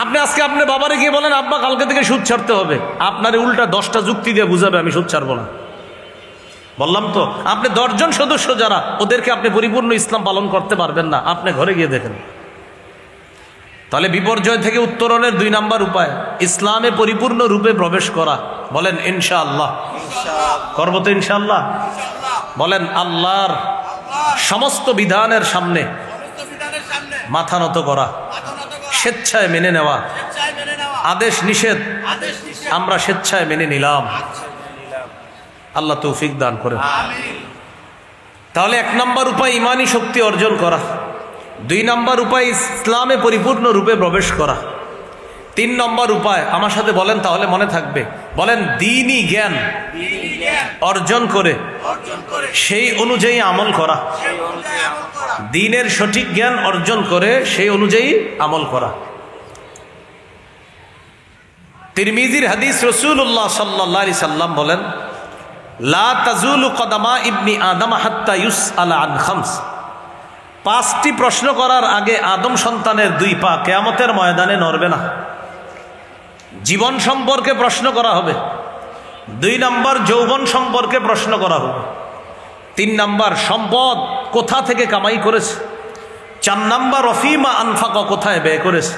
আপনি আজকে আপনার বাবারে গিয়ে বলেন আব্বা কালকে থেকে সুদ ছাড়তে হবে, আপনার উল্টা 10টা যুক্তি দিয়ে বুঝাবে আমি সুদ ছাড়বো না। বললাম তো আপনি 10 জন সদস্য যারা, ওদেরকে আপনি পরিপূর্ণ ইসলাম পালন করতে পারবেন না। আপনি ঘরে গিয়ে দেখেন। তাহলে বিপর্যয় থেকে উত্তরণের 2 নাম্বার উপায় ইসলামে পরিপূর্ণ রূপে প্রবেশ করা। বলেন ইনশাআল্লাহ। করবো তো ইনশাআল্লাহ। বলেন আল্লাহর সমস্ত বিধানের সামনে মাথা নত করা, স্বেচ্ছায় মেনে নেওয়া, আদেশ নিষেধ আমরা স্বেচ্ছায় মেনে নিলাম। আল্লাহ তৌফিক দান করেন। তাহলে 1 নাম্বার উপায় ঈমানি শক্তি অর্জন করা, 2 নাম্বার উপায় ইসলামে পরিপূর্ণ রূপে প্রবেশ করা, 3 নম্বর উপায় আমার সাথে বলেন তাহলে মনে থাকবে। বলেন দ্বীনি জ্ঞান অর্জন করে সেই অনুযায়ী আমল করা। দ্বীনের সঠিক জ্ঞান অর্জন করে সেই অনুযায়ী আমল করা। তিরমিজির হাদিস, রাসূলুল্লাহ সাল্লাল্লাহু আলাইহি সাল্লাম বলেন লা তাজুলু কদামা ইবনি আদম হাত্তা ইউসআলা আন খামস। 5টি প্রশ্ন করার আগে আদম সন্তানের 2 পা কিয়ামতের ময়দানে নড়বে না। জীবন সম্পর্কে প্রশ্ন করা হবে, 2 নাম্বার যৌবন সম্পর্কে প্রশ্ন করা হবে, 3 নাম্বার সম্পদ কোথা থেকে কামাই করেছে, 4 নাম্বার রফিমা আনফাকা কোথায় ব্যয় করেছে।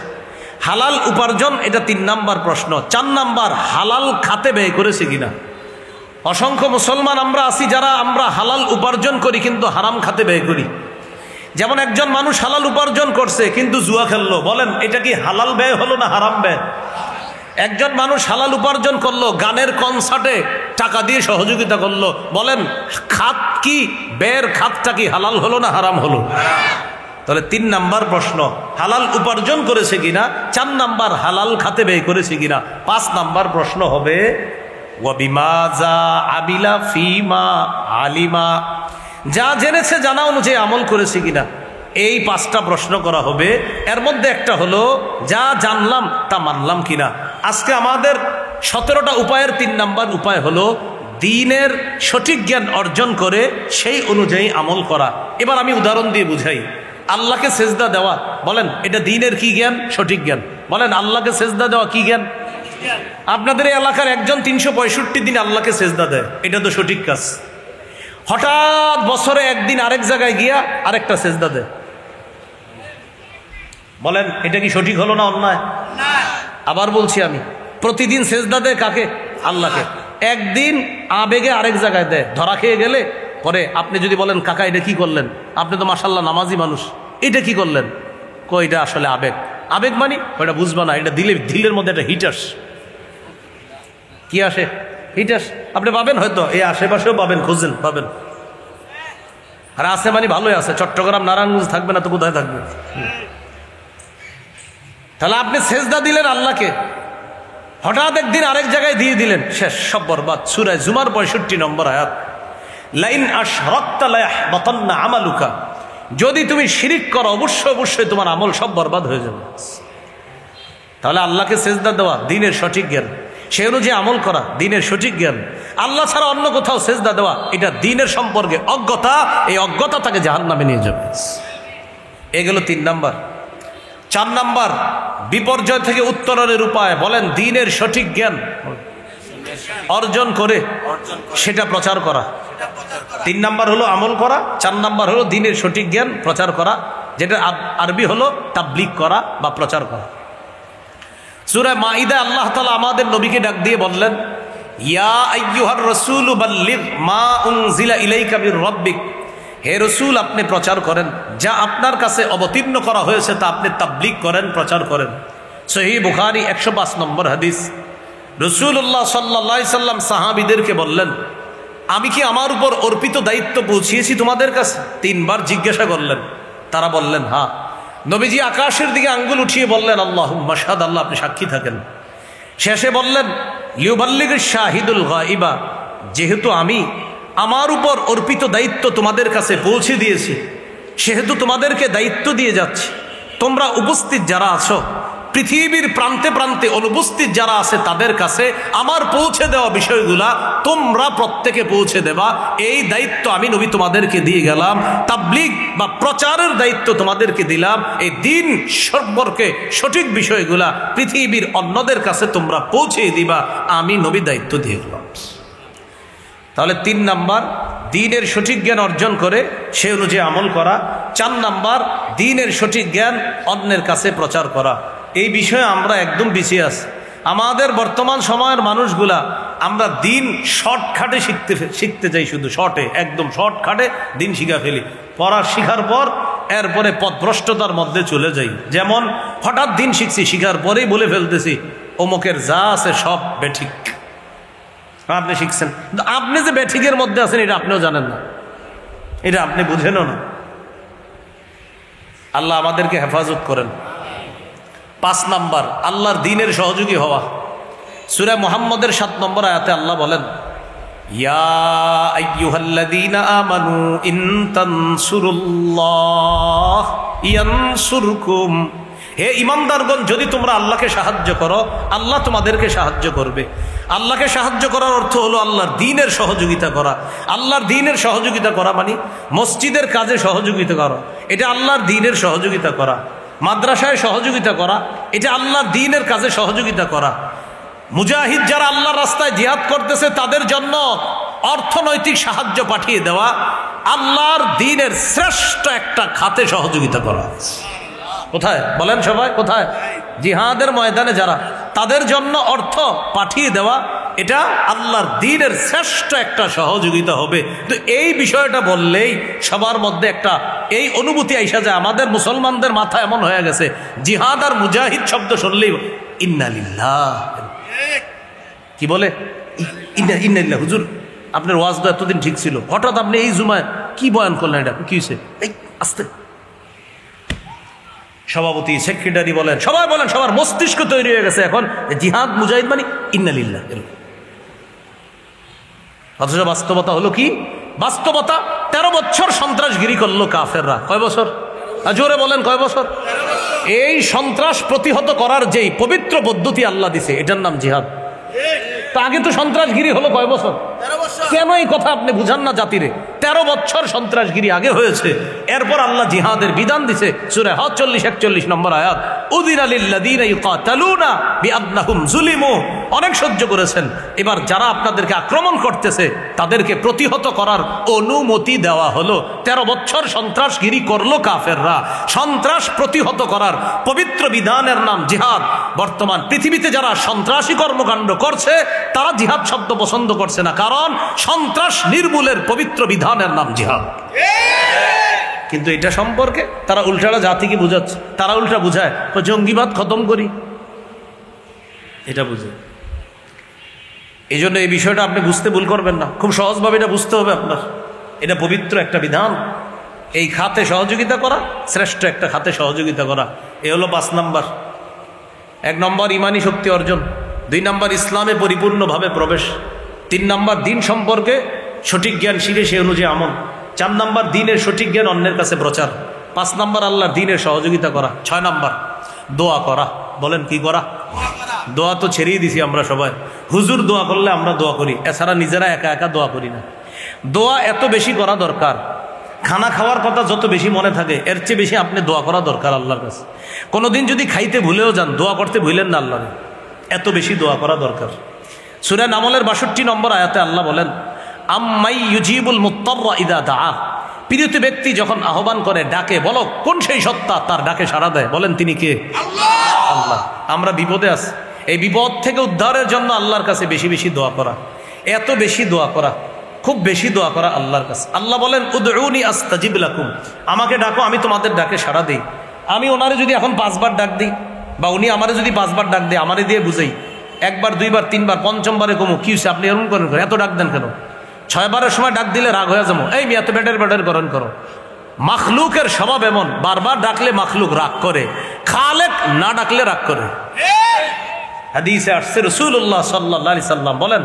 হালাল উপার্জন এটা 3 নাম্বার প্রশ্ন। 4 নাম্বার হালাল খাতে ব্যয় করেছে কিনা। অসংখ্য মুসলমান আমরা আছি যারা আমরা হালাল উপার্জন করি কিন্তু হারাম খাতে ব্যয় করি। যেমন একজন মানুষ হালাল উপার্জন করছে কিন্তু জুয়া খেললো, বলেন এটা কি হালাল ব্যয় হলো না হারাম ব্যয়? একজন মানুষ হালাল উপার্জন করলো, গানের কনসার্টে টাকা দিয়ে সহযোগিতা করলো, বলেন খাত কি ব্যয়ের খাতটা কি হালাল হলো না হারাম হলো? তাহলে 3 নাম্বার প্রশ্ন হালাল উপার্জন করেছে কিনা, 4 নাম্বার হালাল খাতে ব্যয় করেছে কিনা, 5 নাম্বার প্রশ্ন হবে ওয়াবিমাজা আবিলা ফিমা আলিমা। যা জেনেছে জানা অনুযায়ী আমল করেছে কিনা, এই 5টা প্রশ্ন করা হবে। এর মধ্যে একটা হলো যা জানলাম তা মানলাম কিনা। আজকে আমাদের 17টা উপায়ের 3 নাম্বার উপায় হলো দ্বীনের সঠিক জ্ঞান অর্জন করে সেই অনুযায়ী আমল করা। এবার আমি উদাহরণ দিয়ে বুঝাই। আল্লাহকে সেজদা দেওয়া, বলেন এটা দ্বীনের কি জ্ঞান? সঠিক জ্ঞান। বলেন আল্লাহকে সেজদা দেওয়া কি জ্ঞান? আপনাদের এই এলাকার একজন 365 দিন আল্লাহকে সেজদা দেয়, এটা তো সঠিক কাজ। হঠাৎ বছরে একদিন আরেক জায়গায় গিয়া আরেকটা সেজদা দেয়, বলেন এটা কি সঠিক হলো না অন্যায়? আবার বলছি আমি, প্রতিদিন সেজদা দেয় কাকে? আল্লাহকে। একদিন আবেগে আরেক জায়গায় দেয়, ধরা খেয়ে গেলে পরে আপনি যদি বলেন কাকা এটা কি করলেন, আপনি তো মাশাআল্লাহ নামাজি মানুষ, এটা কি করলেন? কই এটা আসলে আবেগ। আবেগ মানে ওইটা বুঝবা না, এটা দিলের মধ্যে একটা হিটার্স কি আসে, হিটার্স আপনি পাবেন, হয়তো এই আশেপাশেও পাবেন, খুঁজেন পাবেন। আর আছে মানে ভালোই আছে, চট্টগ্রাম নারায়ণগঞ্জ থাকবে না তো কোথায় থাকবে? তাহলে আপনি সেজদা দিলেন আল্লাহকে, হঠাৎ একদিন আরেক জায়গায় দিয়ে দিলেন, শেষ, সব বরবাদ। সূরা জুমার 65 নম্বর আয়াত, লাইন আশরাকতা লায়াহবাতান্না আমালুকা, যদি তুমি শিরিক করো অবশ্যই তোমার আমল সব বরবাদ হয়ে যাবে। তাহলে আল্লাহকে সেজদা দেওয়া দ্বীনের সঠিক জ্ঞান, সে অনুযায়ী আমল করা দ্বীনের সঠিক জ্ঞান। আল্লাহ ছাড়া অন্য কোথাও সেজদা দেওয়া এটা দ্বীনের সম্পর্কে অজ্ঞতা, এই অজ্ঞতা তাকে জাহান্নামে নিয়ে যাবে। এগুলো 3 নাম্বার। 4 নাম্বার বিপর্যয় থেকে উত্তরণের উপায়, বলেন দ্বীনের সঠিক জ্ঞান অর্জন করে সেটা প্রচার করা। 3 নাম্বার হলো আমল করা, 4 নাম্বার হলো দ্বীনের সঠিক জ্ঞান প্রচার করা, যেটা আরবি হলো তাবলীগ করা বা প্রচার করা। সূরা মাঈদা আল্লাহ তাআলা আমাদের নবীকে ডাক দিয়ে বললেন, ইয়া আইয়ুহার রাসূলু বাল্লিগ মা উনজিলা ইলাইকা মির রাব্বিক, হে রাসূল আপনি প্রচার করেন যা আপনার কাছে অবতীর্ণ করা হয়েছে, তা আপনি তাবলীগ করেন, প্রচার করেন। সহিহ বুখারী 105 নম্বর হাদিস। রাসূলুল্লাহ সাল্লাল্লাহু আলাইহি সাল্লাম সাহাবীদেরকে বললেন, আমি কি আমার উপর অর্পিত দায়িত্ব পৌঁছিয়েছি তোমাদের কাছে? 3 বার জিজ্ঞাসা করলেন। তারা বললেন হ্যাঁ। নবীজি আকাশের দিকে আঙ্গুল উঠিয়ে বললেন, আল্লাহুম্মা শাহাদ, আল্লাহ আপনি সাক্ষী থাকেন। শেষে বললেন, লিউবাল্লিগিশ শাহিদুল গায়বা, যেহেতু আমি আমার উপর অর্পিত দায়িত্ব তোমাদের কাছে পৌঁছে দিয়েছি, সেহেতু তোমাদেরকে দায়িত্ব দিয়ে যাচ্ছি, তোমরা উপস্থিত যারা আছো, পৃথিবীর প্রান্তে প্রান্তে অনুপস্থিত যারা আছে, তাদের কাছে আমার পৌঁছে দেওয়া বিষয়গুলা তোমরা প্রত্যেকে পৌঁছে দেবা, এই দায়িত্ব আমি নবী তোমাদেরকে দিয়ে গেলাম। তাবলীগ বা প্রচারের দায়িত্ব তোমাদেরকে দিলাম, এই দ্বীন সম্পর্কে সঠিক বিষয়গুলা পৃথিবীর অন্যদের কাছে তোমরা পৌঁছে দিবা, আমি নবী দায়িত্ব দিয়ে গেলাম। তাহলে 3 নাম্বার দ্বীনের সঠিক জ্ঞান অর্জন করে সে অনুযায়ী আমল করা। 4 নাম্বার দ্বীনের সঠিক জ্ঞান অন্যের কাছে প্রচার করা। এই বিষয়ে আমরা একদম পিছিয়ে আছি। আমাদের বর্তমান সময়ের মানুষগুলা আমরা দ্বীন শর্টকাটে শিখতে চাই, শুধু শর্টে, একদম শর্টকাটে দ্বীন শিখা ফেলি। পড়া শিখার পর এরপরে পথভ্রষ্টতার মধ্যে চলে যাই। যেমন হঠাৎ দ্বীন শিখছি, শিখার পরেই বলে ফেলতেছি অমুকের যা আছে সব বেঠিক। আপনি শিখছেন, আপনি যে বেঠিকের মধ্যে আছেন এটা আপনিও জানেন না, এটা আপনি বুঝেনও না। আল্লাহ আমাদেরকে হেফাজত করেন। 5 নাম্বার আল্লাহর দ্বীনের সহযোগী হওয়া। সূরা মুহাম্মদের 7 নম্বর আয়াতে আল্লাহ বলেন, ইয়া আইয়ুহাল্লাযীনা আমানু ইন তানসুরুল্লাহ ইয়ানসুরকুম, হে ঈমানদারগণ যদি তোমরা আল্লাহকে সাহায্য করো আল্লাহ তোমাদেরকে সাহায্য করবে। আল্লাহকে সাহায্য করার অর্থ হলো আল্লাহর দ্বীনের সহযোগিতা করা। আল্লাহর দ্বীনের সহযোগিতা করা মানে মসজিদের কাজে সহযোগিতা করা, এটা আল্লাহর দ্বীনের সহযোগিতা করা। মাদ্রাসায় সহযোগিতা করা, এটা আল্লাহর দ্বীনের কাজে সহযোগিতা করা। মুজাহিদ যারা আল্লাহর রাস্তায় জিহাদ করতেছে তাদের জন্য অর্থনৈতিক সাহায্য পাঠিয়ে দেওয়া, আল্লাহর দ্বীনের শ্রেষ্ঠ একটা খাতে সহযোগিতা করা। কোথায় বলেন সবাই, কোথায়? জিহাদের ময়দানে যারা, তাদের জন্য অর্থ পাঠিয়ে দেওয়া, এটা আল্লাহর দ্বীনের শ্রেষ্ঠ একটা সহযোগিতা হবে। তো এই বিষয়টা বললেই সবার মধ্যে একটা এই অনুভূতি আইসা যায়। আমাদের মুসলমানদের মাথা এমন হয়ে গেছে, জিহাদ আর মুজাহিদ শব্দ শুনলেই ইন্না লিল্লাহ, কি বলে ইন্না লিল্লাহ। হুজুর আপনার ওয়াজ তো এতদিন ঠিক ছিল, হঠাৎ আপনি এই জুমায় কি বয়ান করলেন, এটা কি হয়েছে? এই আস্তে সভাপতি, সেক্রেটারি বলেন, সবাই বলেন, সবার মস্তিষ্ক তৈরি হয়ে গেছে এখন জিহাদ মুজাহিদ মানে ইন্না লিল্লাহ। অথচ বাস্তবতা হলো কি? বাস্তবতা 13 বছর সন্ত্রাসগিরি করলো কাফেররা। কয় বছর? জোরে বলেন কয় বছর? এই সন্ত্রাস প্রতিহত করার যেই পবিত্র পদ্ধতি আল্লাহ দিছে, এটার নাম জিহাদ। তা আগে তো সন্ত্রাসগিরি হলো কয় বছর? কেন এই কথা আপনি বুঝান না জাতিরে? 13 বছর সন্ত্রাসগিরি আগে হয়েছে, এরপর আল্লাহ জিহাদের বিধান দিছে। সূরা হজ 40-41 নম্বর আয়াত, উযিনা লিল্লাযীনা ইউকাতালুনা বিআন্নাহুম যুলিমু। অনেক সহ্য করেছেন, এবার যারা আপনাদেরকে আক্রমণ করতেছে তাদেরকে প্রতিহত করার অনুমতি দেওয়া হলো। 13 বছর সন্ত্রাসগিরি করলো কাফেররা। সন্ত্রাস প্রতিহত করার পবিত্র বিধানের নাম জিহাদ। বর্তমান পৃথিবীতে যারা সন্ত্রাসী কর্মকাণ্ড করছে তারা জিহাদ শব্দ পছন্দ করছে না, কারণ সন্ত্রাস নির্মূলের পবিত্র বিধানের নাম জিহাদ। কিন্তু এটা সম্পর্কে তারা উল্টাটা জাতিকে বুঝাচ্ছে। তারা উল্টা বুঝায় জঙ্গিবাদ খতম করি, এটা বুঝে। এই জন্য এই বিষয়টা আপনি বুঝতে ভুল করবেন না, খুব সহজভাবে এটা বুঝতে হবে আপনার। এটা পবিত্র একটা বিধান। এই খাতে সহযোগিতা করা শ্রেষ্ঠ একটা খাতে সহযোগিতা করা, এ হলো 5 নম্বর। 1 নম্বর ইমানি শক্তি অর্জন, 2 নম্বর ইসলামে পরিপূর্ণভাবে প্রবেশ, 3 নম্বর দিন সম্পর্কে সঠিক জ্ঞান শিখে সে অনুযায়ী আমল, 4 নম্বর দিনের সঠিক জ্ঞান অন্যের কাছে প্রচার, 5 নম্বর আল্লাহর দিনের সহযোগিতা করা, 6 নম্বর দোয়া করা। বলেন কি করা? দোয়া তো ছেড়েই দিছি আমরা সবাই। হুজুর দোয়া করলে আমরা দোয়া করি, এছাড়া নিজেরা একা একা দোয়া করি না। দোয়া এত বেশি করা দরকার, খানা খাওয়ার কথা যত বেশি মনে থাকে এর চেয়ে বেশি আপনি দোয়া করা দরকার আল্লাহর কাছে। কোনোদিন যদি খাইতে ভুলেও যান, দোয়া করতে ভুলেন না আল্লাহরে, এত বেশি দোয়া করা দরকার। সূরা নামলের 62 নম্বর আয়াতে আল্লাহ বলেন, আম্মাই ইউজিবুল মুত্তাররা ইযা দাআ। পীড়িত ব্যক্তি যখন আহ্বান করে, ডাকে, বলো কোন সেই সত্তা তার ডাকে সাড়া দেয়? বলেন তিনি কে? আল্লাহ। আমরা বিপদে আছি, এই বিপদ থেকে উদ্ধারের জন্য আল্লাহর কাছে বেশি বেশি দোয়া করা, এত বেশি দোয়া করা, খুব বেশি দোয়া করা আল্লাহর কাছে। আল্লাহ বলেন, উদউনি আস্তাজিব লাকুম, আমাকে ডাকো আমি তোমাদের ডাকে সাড়া দিই। আমি ওনারে যদি এখন 5 বার ডাক দিই, বা উনি আমারে যদি 5 বার ডাক দেয়, আমারে দিয়ে বুঝাই, 1 বার 2 বার 3 বার 5ম বারে কমু, কি হচ্ছে আপনি এরকম করেন, এত ডাক দেন কেন? 6 বারের সময় ডাক দিলে রাগ হয়ে যাবো, এই এত ব্যাটের ব্যাটের করেন করো। মাখলুকের স্বভাব এমন, বারবার ডাকলে মাখলুক রাগ করে, খালেক না ডাকলে রাগ করে। হাদিসে আসছে রাসূলুল্লাহ সাল্লাল্লাহু আলাইহি সাল্লাম বলেন,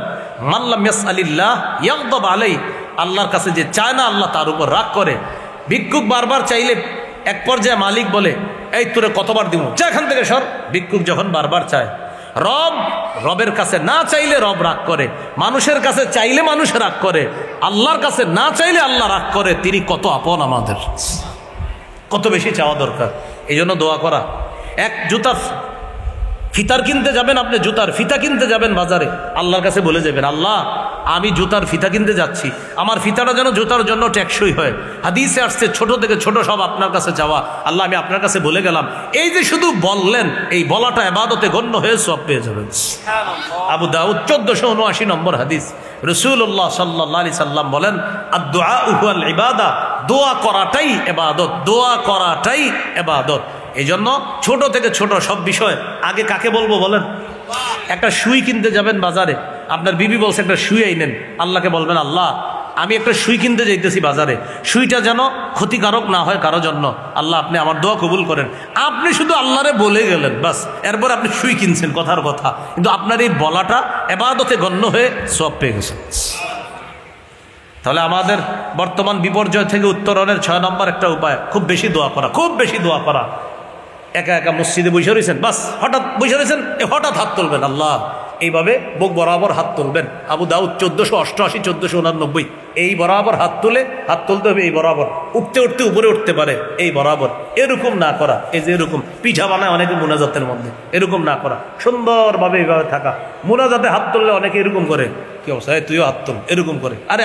মান লাম ইয়াসআলিল্লাহ ইয়াগদাব আলাইহি, আল্লাহর কাছে যে চায় না আল্লাহ তার উপর রাগ করে। ভিক্ষুক বারবার চাইলে এক পর্যায়ে মালিক বলে, এই তোরে কতবার দিব, যা এখান থেকে সর। ভিক্ষুক যখন বারবার চায়, রবের কাছে না চাইলে রব রাগ করে, মানুষের কাছে চাইলে মানুষ রাগ করে, আল্লাহর কাছে না চাইলে আল্লাহ রাগ করে। তিনি কত আপন আমাদের, কত বেশি চাওয়া দরকার। এই জন্য দোয়া করা। এক জুতার ফিতার কিনতে যাবেন, আপনি জুতার ফিতা কিনতে যাবেন বাজারে, আল্লাহর কাছে বলে যাবেন, আল্লাহ আমি জুতার ফিতা কিনতে যাচ্ছি, আমার ফিতাটা যেন জুতার জন্য টেকসই হয়। হাদিসে আসছে ছোট থেকে ছোট সব আপনার কাছে চাওয়া, আল্লাহ আমি আপনার কাছে বলে গেলাম। এই যে শুধু বললেন, এই বলাটা ইবাদতে গণ্য হয়ে সব পেয়ে যাবেন। আবু দাউদ 1479 নম্বর হাদিস, রাসূলুল্লাহ সাল্লাল্লাহু আলাইহি সাল্লাম বলেন, আদ-দুআউ হুয়াল ইবাদা, দোয়া করাটাই ইবাদত, দোয়া করাটাই ইবাদত। এই জন্য ছোট থেকে ছোট সব বিষয় আগে কাকে বলবো বলেন? একটা সুই কিনতে যাবেন বাজারে, আপনার বিবি বলছে একটা সুই আইনেন, আল্লাহকে বলবেন, আল্লাহ আমি একটা সুই কিনতে যাইতেছি বাজারে, সুইটা যেন ক্ষতিকারক না হয় কারো জন্য, আল্লাহ আপনি আমার দোয়া কবুল করেন। আপনি শুধু আল্লাহরে বলে গেলেন, বাস, এরপর আপনি সুই কিনছেন, কথার কথা, কিন্তু আপনার এই বলাটা ইবাদতে গণ্য হয়ে সওয়াব পেয়ে গেছেন। তাহলে আমাদের বর্তমান বিপর্যয় থেকে উত্তরণের 6 নম্বর একটা উপায়, খুব বেশি দোয়া করা, খুব বেশি দোয়া করা। একা একা মসজিদে বসে রয়েছেন, বাস হঠাৎ বসে রয়েছেন, হঠাৎ হাত তুলবেন, আল্লাহ এইভাবে বুক বরাবর হাত তুলবেন। আবু দাউদ 1488 1489, এই বরাবর হাত তুলতে হবে, এই বরাবর, উঠতে উঠতে উপরে উঠতে পারে, এই বরাবর, এরকম না করা। এই যে এরকম পিঠা বানায় অনেকে মুনাজাতের মধ্যে, এরকম না করা, সুন্দরভাবে এইভাবে থাকা। মুনাজাতে হাত তুললে অনেকে এরকম করে, কি অবস্থা, তুইও হাত তুল, এরকম করে। আরে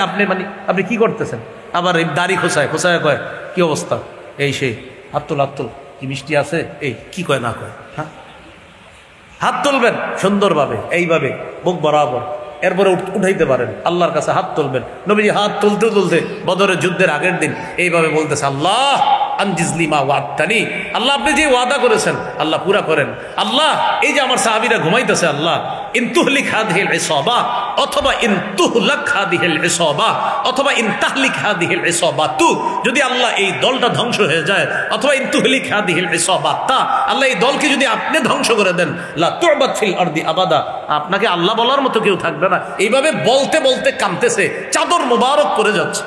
আপনি কি করতেছেন? আবার এই দাড়ি খোঁচায় কয়, কি অবস্থা, এই সেই, হাত তুল, কি মিষ্টি আছে, এই কি কয় না কয়, হ্যাঁ, হাত তুলবেন সুন্দরভাবে, এইভাবে বুক বরাবর, এরপরে উঠাইতে পারেন, আল্লাহর কাছে হাত তুলবেন। নবীজি হাত তুলতে বদরের যুদ্ধের আগের দিন এইভাবে বলতেছে, আল্লাহ আনজিজলি মা ওয়াদতানি, আল্লাহ আপনি যে ওয়াদা করেছেন আল্লাহ পুরা করেন। আল্লাহ এই যে আমার সাহাবীরা ঘুমাইতেছে, আল্লাহ ইনতুহলিক হাদিহিল ইসাবা, অথবা ইনতুহলাক হাদিহিল ইসাবা, অথবা ইনতাহলিক হাদিহিল ইসাবাতু, যদি আল্লাহ এই দলটা ধ্বংস হয়ে যায়, অথবা ইনতুহলিক হাদিহিল ইসাবাতা, আল্লাহ এই দলকে যদি আপনি ধ্বংস করে দেন, লা তু'বাদ ফিল আরদি আবাদা, আপনাকে আল্লাহ বলার মতো কেউ থাকবে না। এইভাবে বলতে বলতে কাঁদতেছে, চাদর মোবারক পরে যাচ্ছে।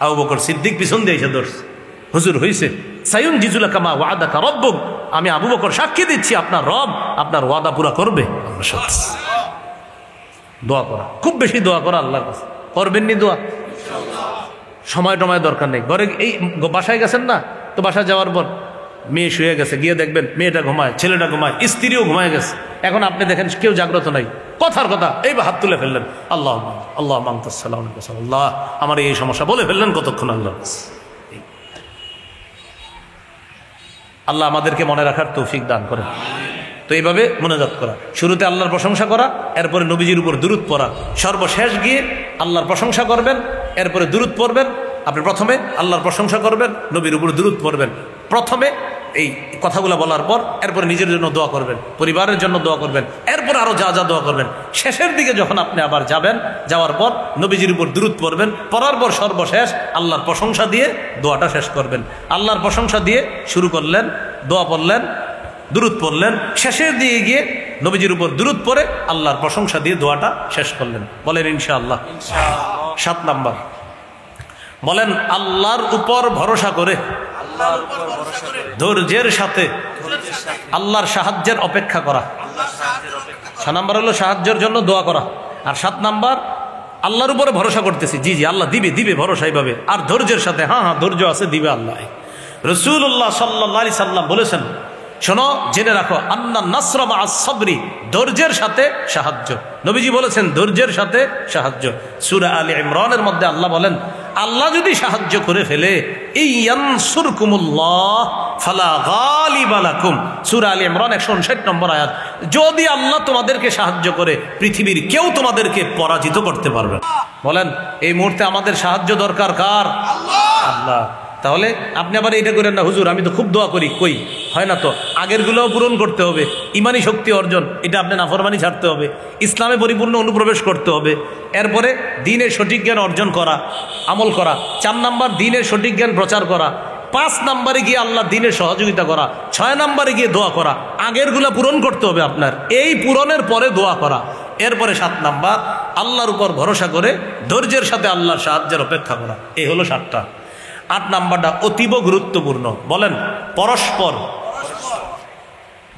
আবু বকর সিদ্দিক পিছন দিয়ে এসে ধরছে, হুজুর হইছে, সায়ুন জিজুলাকা মা ওয়াদাকা রব্বুক, আমি আবু বকর সাক্ষী দিচ্ছি আপনার রব আপনার ওয়াদা পুরা করবে। দোয়া করা, খুব বেশি দোয়া করা আল্লাহর কাছে, করবেননি দোয়া, সময় টময় দরকার নেই। ঘরে এই বাসায় গেছেন না, তো বাসায় যাওয়ার পর মেয়ে শুয়ে গেছে, গিয়ে দেখবেন মেয়েটা ঘুমায়, ছেলেটা ঘুমায়, স্ত্রীও ঘুমায় গেছে, এখন আপনি দেখেন কেউ জাগ্রত নাই, কথার কথা এইবার হাত তুলে ফেললেন, আল্লাহ আল্লাহ মাংতাসাল্লাম, আল্লাহ আমার এই সমস্যা বলে ফেললেন কতক্ষণ আল্লাহ। আল্লাহ আমাদেরকে মনে রাখার তৌফিক দান করেন। তো এইভাবে মোনাজাত করা, শুরুতে আল্লাহর প্রশংসা করা, এরপরে নবীজির উপর দুরূদ পড়া, সর্বশেষ গিয়ে আল্লাহর প্রশংসা করবেন, এরপরে দুরূদ পড়বেন। আপনি প্রথমে আল্লাহর প্রশংসা করবেন, নবীর উপর দুরূদ পড়বেন, প্রথমে এই কথাগুলো বলার পর এরপরে নিজের জন্য দোয়া করবেন, পরিবারের জন্য দোয়া করবেন, এরপর আরো যা যা দোয়া করবেন। শেষের দিকে যখন আপনি আবার যাবেন, যাওয়ার পর নবীজির উপর দুরূদ পড়বেন, পড়ার পর সর্বশেষ আল্লাহর প্রশংসা দিয়ে দোয়াটা শেষ করবেন। আল্লাহর প্রশংসা দিয়ে শুরু করলেন, দোয়া পড়লেন, দুরূদ পড়লেন, শেষের দিকে গিয়ে নবীজির উপর দুরূদ পড়ে আল্লাহর প্রশংসা দিয়ে দোয়াটা শেষ করলেন। বলেন ইনশাআল্লাহ। 7 নাম্বার, বলেন আল্লাহর উপর ভরসা করে ধৈর্যের সাথে আল্লাহর সাহায্যের অপেক্ষা করা। 6 নাম্বার হলো সাহায্যের জন্য দোয়া করা, আর 7 নাম্বার আল্লাহর উপরে ভরসা করতেছি, জি জি আল্লাহ দিবে দিবে, ভরসা এইভাবে, আর ধৈর্যের সাথে, হ্যাঁ হ্যাঁ ধৈর্য আছে, দিবে আল্লাহ। রাসূলুল্লাহ সাল্লাল্লাহু আলাইহি সাল্লাম বলেছেন, শোনো জেনে রাখো, আন্না নাসরা মা'আস সাবরি, ধৈর্যের সাথে সাহায্য। নবীজি বলেছেন ধৈর্যের সাথে সাহায্য। সূরা আলে ইমরানের মধ্যে আল্লাহ বলেন, আল্লাহ যদি সাহায্য করে ফেলে, ইয়ানসুরকুমুল্লাহ ফালা গালিবা লাকুম, সূরা আলে ইমরান 159 নম্বর আয়াত। যদি আল্লাহ তোমাদেরকে সাহায্য করে, পৃথিবীর কেউ তোমাদেরকে পরাজিত করতে পারবে না। বলেন এই মুহূর্তে আমাদের সাহায্য দরকার কার? আল্লাহ। তাহলে আপনি আবার এটা করেন না, হুজুর আমি তো খুব দোয়া করি, কই হয় না তো, আগেরগুলোও পূরণ করতে হবে। ইমানি শক্তি অর্জন, এটা আপনি নাফরমানি ছাড়তে হবে, ইসলামে পরিপূর্ণ অনুপ্রবেশ করতে হবে, এরপরে দ্বীনের সঠিক জ্ঞান অর্জন করা, আমল করা। 4 নাম্বার দ্বীনের সঠিক জ্ঞান প্রচার করা। 5 নাম্বারে গিয়ে আল্লাহ দ্বীনের সহযোগিতা করা। 6 নাম্বারে গিয়ে দোয়া করা। আগেরগুলা পূরণ করতে হবে আপনার, এই পূরণের পরে দোয়া করা। এরপরে 7 নাম্বার আল্লাহর উপর ভরসা করে ধৈর্যের সাথে আল্লাহর সাহায্যের অপেক্ষা করা। এই হলো 7টা। 8 নাম্বারটা অতীব গুরুত্বপূর্ণ, বলেন পরস্পর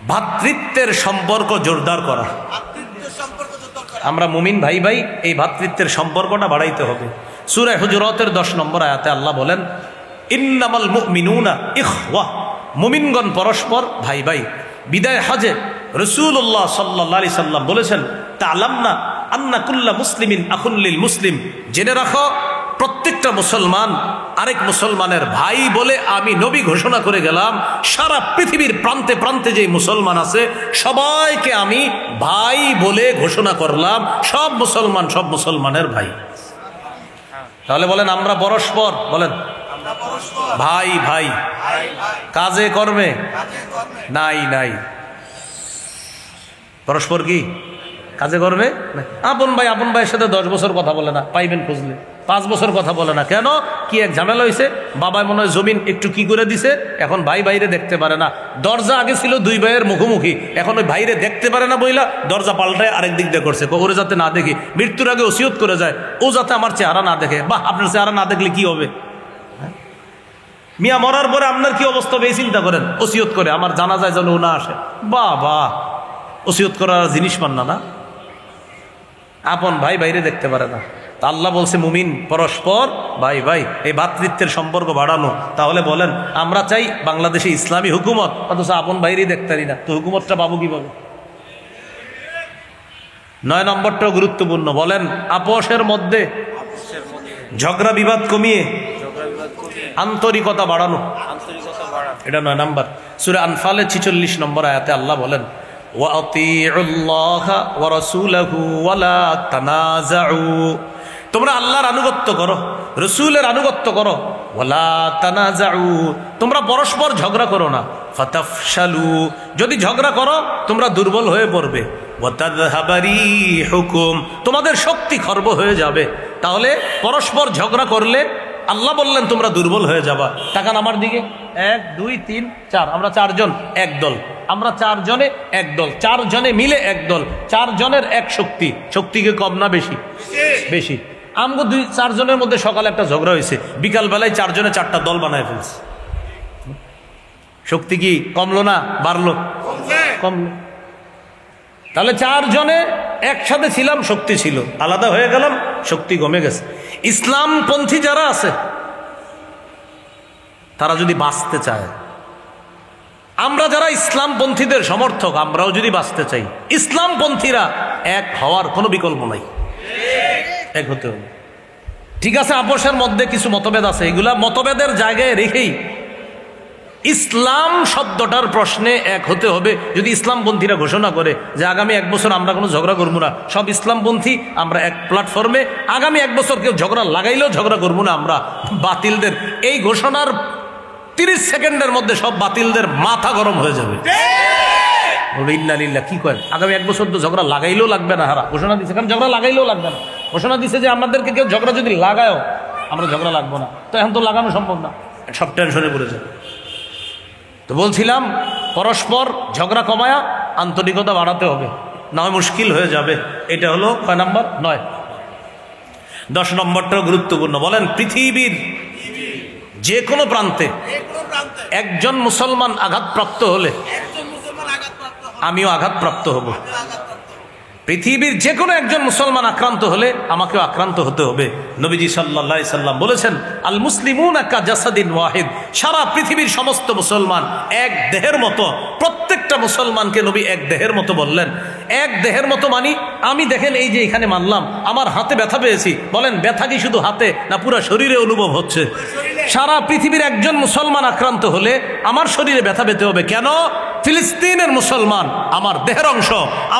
ভ্রাতৃত্বের সম্পর্ক জোরদার করা। আমরা মুমিন ভাই ভাই, এই ভ্রাতৃত্বের সম্পর্কটা বাড়াইতে হবে। সূরা হুজুরাতের 10 নম্বর আয়াতে আল্লাহ বলেন, ইন্নামাল মুমিনুনা ইখওয়া, মুমিনগণ পরস্পর ভাই ভাই। বিদায় হজে রাসূলুল্লাহ সাল্লাল্লাহু আলাইহি সাল্লাম বলেছেন, তাআলামনা আন্না কুল্লা মুসলিমিন আখুন লিল মুসলিম, জেনে রাখো প্রত্যেকটা মুসলমান আরেক মুসলমানের ভাই বলে আমি নবী ঘোষণা করে গেলাম। সারা পৃথিবীর প্রান্তে প্রান্তে যে মুসলমান আছে সবাইকে আমি ভাই বলে ঘোষণা করলাম, সব মুসলমান সব মুসলমানের ভাই। তাহলে বলেন আমরা পরস্পর, বলেন ভাই ভাই, কাজে কর্মে নাই নাই, পরস্পর কি কাজে কর্মে। আপন ভাইয়ের সাথে 10 বছর কথা বলে না, পাইবেন খুঁজলে 5 বছর কথা বলে না, কেন কি এক ঝামেলা হয়েছে, বাবায় মনে হয় জমিন একটু কি করে দিছে, এখন ভাই বাইরে দেখতে পারে না। দরজা আগে ছিল 2 ভাইয়ের মুখোমুখি, এখন ওই বাইরে দেখতে পারে না বইলা দরজা পাল্টায় আরেক দিক দিয়ে করছে, ওরে যাতে না দেখি, মৃত্যুর আগে ওসিয়ত করে যায় ও যাতে আমার চেহারা না দেখে। বাহ, আপনার চেহারা না দেখলে কি হবে? মিয়া মরার পরে আপনার কি অবস্থা হবে এই চিন্তা করেন, ওসিয়ত করে আমার জানাজায় যেন ও না আসে। বাহ, ওসিয়ত করার জিনিস পান না। আপন ভাই বাইরে দেখতে পারে না। তা আল্লাহ বলছে মুমিন পরস্পর ভাই ভাই, এই ভ্রাতৃত্বের সম্পর্ক বাড়ানো। তাহলে বলেন আমরা চাই বাংলাদেশে ইসলামী হুকুমত, অথচ আপন বাইরেই দেখতে পারি না, তো হুকুমতটা পাবো কিভাবে? 9 নম্বরটাও গুরুত্বপূর্ণ, বলেন আপোষের মধ্যে ঝগড়া বিবাদ কমিয়ে আন্তরিকতা বাড়ানো, এটা 9 নম্বর। সূরা আনফালের 46 নম্বর আয়াতে আল্লাহ বলেন, ওয়াতিউল্লাহ ওয়া রাসূলাহু ওয়ালা তানাজাউ, তোমরা আল্লাহর আনুগত্য করো, রাসূলের আনুগত্য করো, ওয়ালা তানাজাউ, তোমরা পরস্পর ঝগড়া করো না, ফাতাফশালু, যদি ঝগড়া করো তোমরা দুর্বল হয়ে পড়বে, ওয়াতাযহাবা রিহুকুম, তোমাদের শক্তি খর্ব হয়ে যাবে। তাহলে পরস্পর ঝগড়া করলে আল্লাহ বললেন তোমরা দুর্বল হয়ে যাবা। তাকান আমার দিকে, 1 2 3 4, আমরা 4 জন এক দল, আমরা 4 জনে এক দল, 4 জনে মিলে এক দল, 4 জনের এক শক্তি। শক্তিকে কম না বেশি? বেশি। আমগো 2-4 জনের মধ্যে সকালে একটা ঝগড়া হয়েছে, বিকালবেলায় 4 জনে 4টা দল বানায় ফেলছে। শক্তি কি কমলো না বাড়লো? কমলো। তাহলে 4 জনে একসাথে ছিলাম, শক্তি ছিল, আলাদা হয়ে গেলাম, শক্তি কমে গেছে। ইসলামপন্থী যারা আছে তারা যদি বাঁচতে চায়, আমরা যারা ইসলামপন্থীদের সমর্থক, আমরাও যদি বাঁচতে চাই, ইসলামপন্থীরা এক হওয়ার কোনো বিকল্প নাই, এক হতে হবে। ঠিক আছে, আপোষের মধ্যে কিছু মতভেদ আছে, এগুলা মতভেদের জায়গায় রেখেই ইসলাম শব্দটার প্রশ্নে এক হতে হবে। যদি ইসলামপন্থীরা ঘোষণা করে যে আগামী 1 বছর আমরা কোনো ঝগড়া করবো না, সব ইসলামপন্থী আমরা এক প্ল্যাটফর্মে, আগামী 1 বছর কেউ ঝগড়া লাগাইলেও ঝগড়া করবো না আমরা, বাতিলদের এই ঘোষণার 30 সেকেন্ডের মধ্যে সব বাতিলদের মাথা গরম হয়ে যাবে। কি কয়, আগামী 1 বছর তো ঝগড়া লাগাইলেও লাগবে না, হারা ঘোষণা দিচ্ছে, কারণ ঝগড়া লাগাইলেও লাগবে না, ঘোষণা দিচ্ছে যে আমাদেরকে কেউ ঝগড়া যদি লাগায়ও আমরা ঝগড়া লাগবো না। তো এখন তো লাগানো সম্ভব না, সব টেনশনে পড়ে যাবে। তো বলছিলাম, পরস্পর ঝগড়া কমায়া আন্তরিকতা বাড়াতে হবে, না হয় মুশকিল হয়ে যাবে। এটা হলো কয় নাম্বার? 9। 10 নম্বরটাও গুরুত্বপূর্ণ। বলেন, পৃথিবীর যে কোনো প্রান্তে একজন মুসলমান আঘাতপ্রাপ্ত হলে আমিও আঘাতপ্রাপ্ত হব। পৃথিবীর যে কোনো একজন মুসলমান আক্রান্ত হলে আমাকেও আক্রান্ত হতে হবে। নবীজি সাল্লাল্লাহু আলাইহি সাল্লাম বলেছেন, আল মুসলিমুনা কা জাসাদিন ওয়াহিদ, সারা পৃথিবীর সমস্ত মুসলমান এক দেহের মতো। প্রত্যেকটা মুসলমানকে নবী এক দেহের মতো বললেন। এক দেহের মতো মানি, আমি দেখেন এই যে এখানে মানলাম, আমার হাতে ব্যথা পেয়েছি, বলেন ব্যথা কি শুধু হাতে না পুরো শরীরে অনুভব হচ্ছে? সারা পৃথিবীর একজন মুসলমান আক্রান্ত হলে আমার শরীরে ব্যথা পেতে হবে। কেন? ফিলিস্তিনের মুসলমান আমার দেহের অংশ,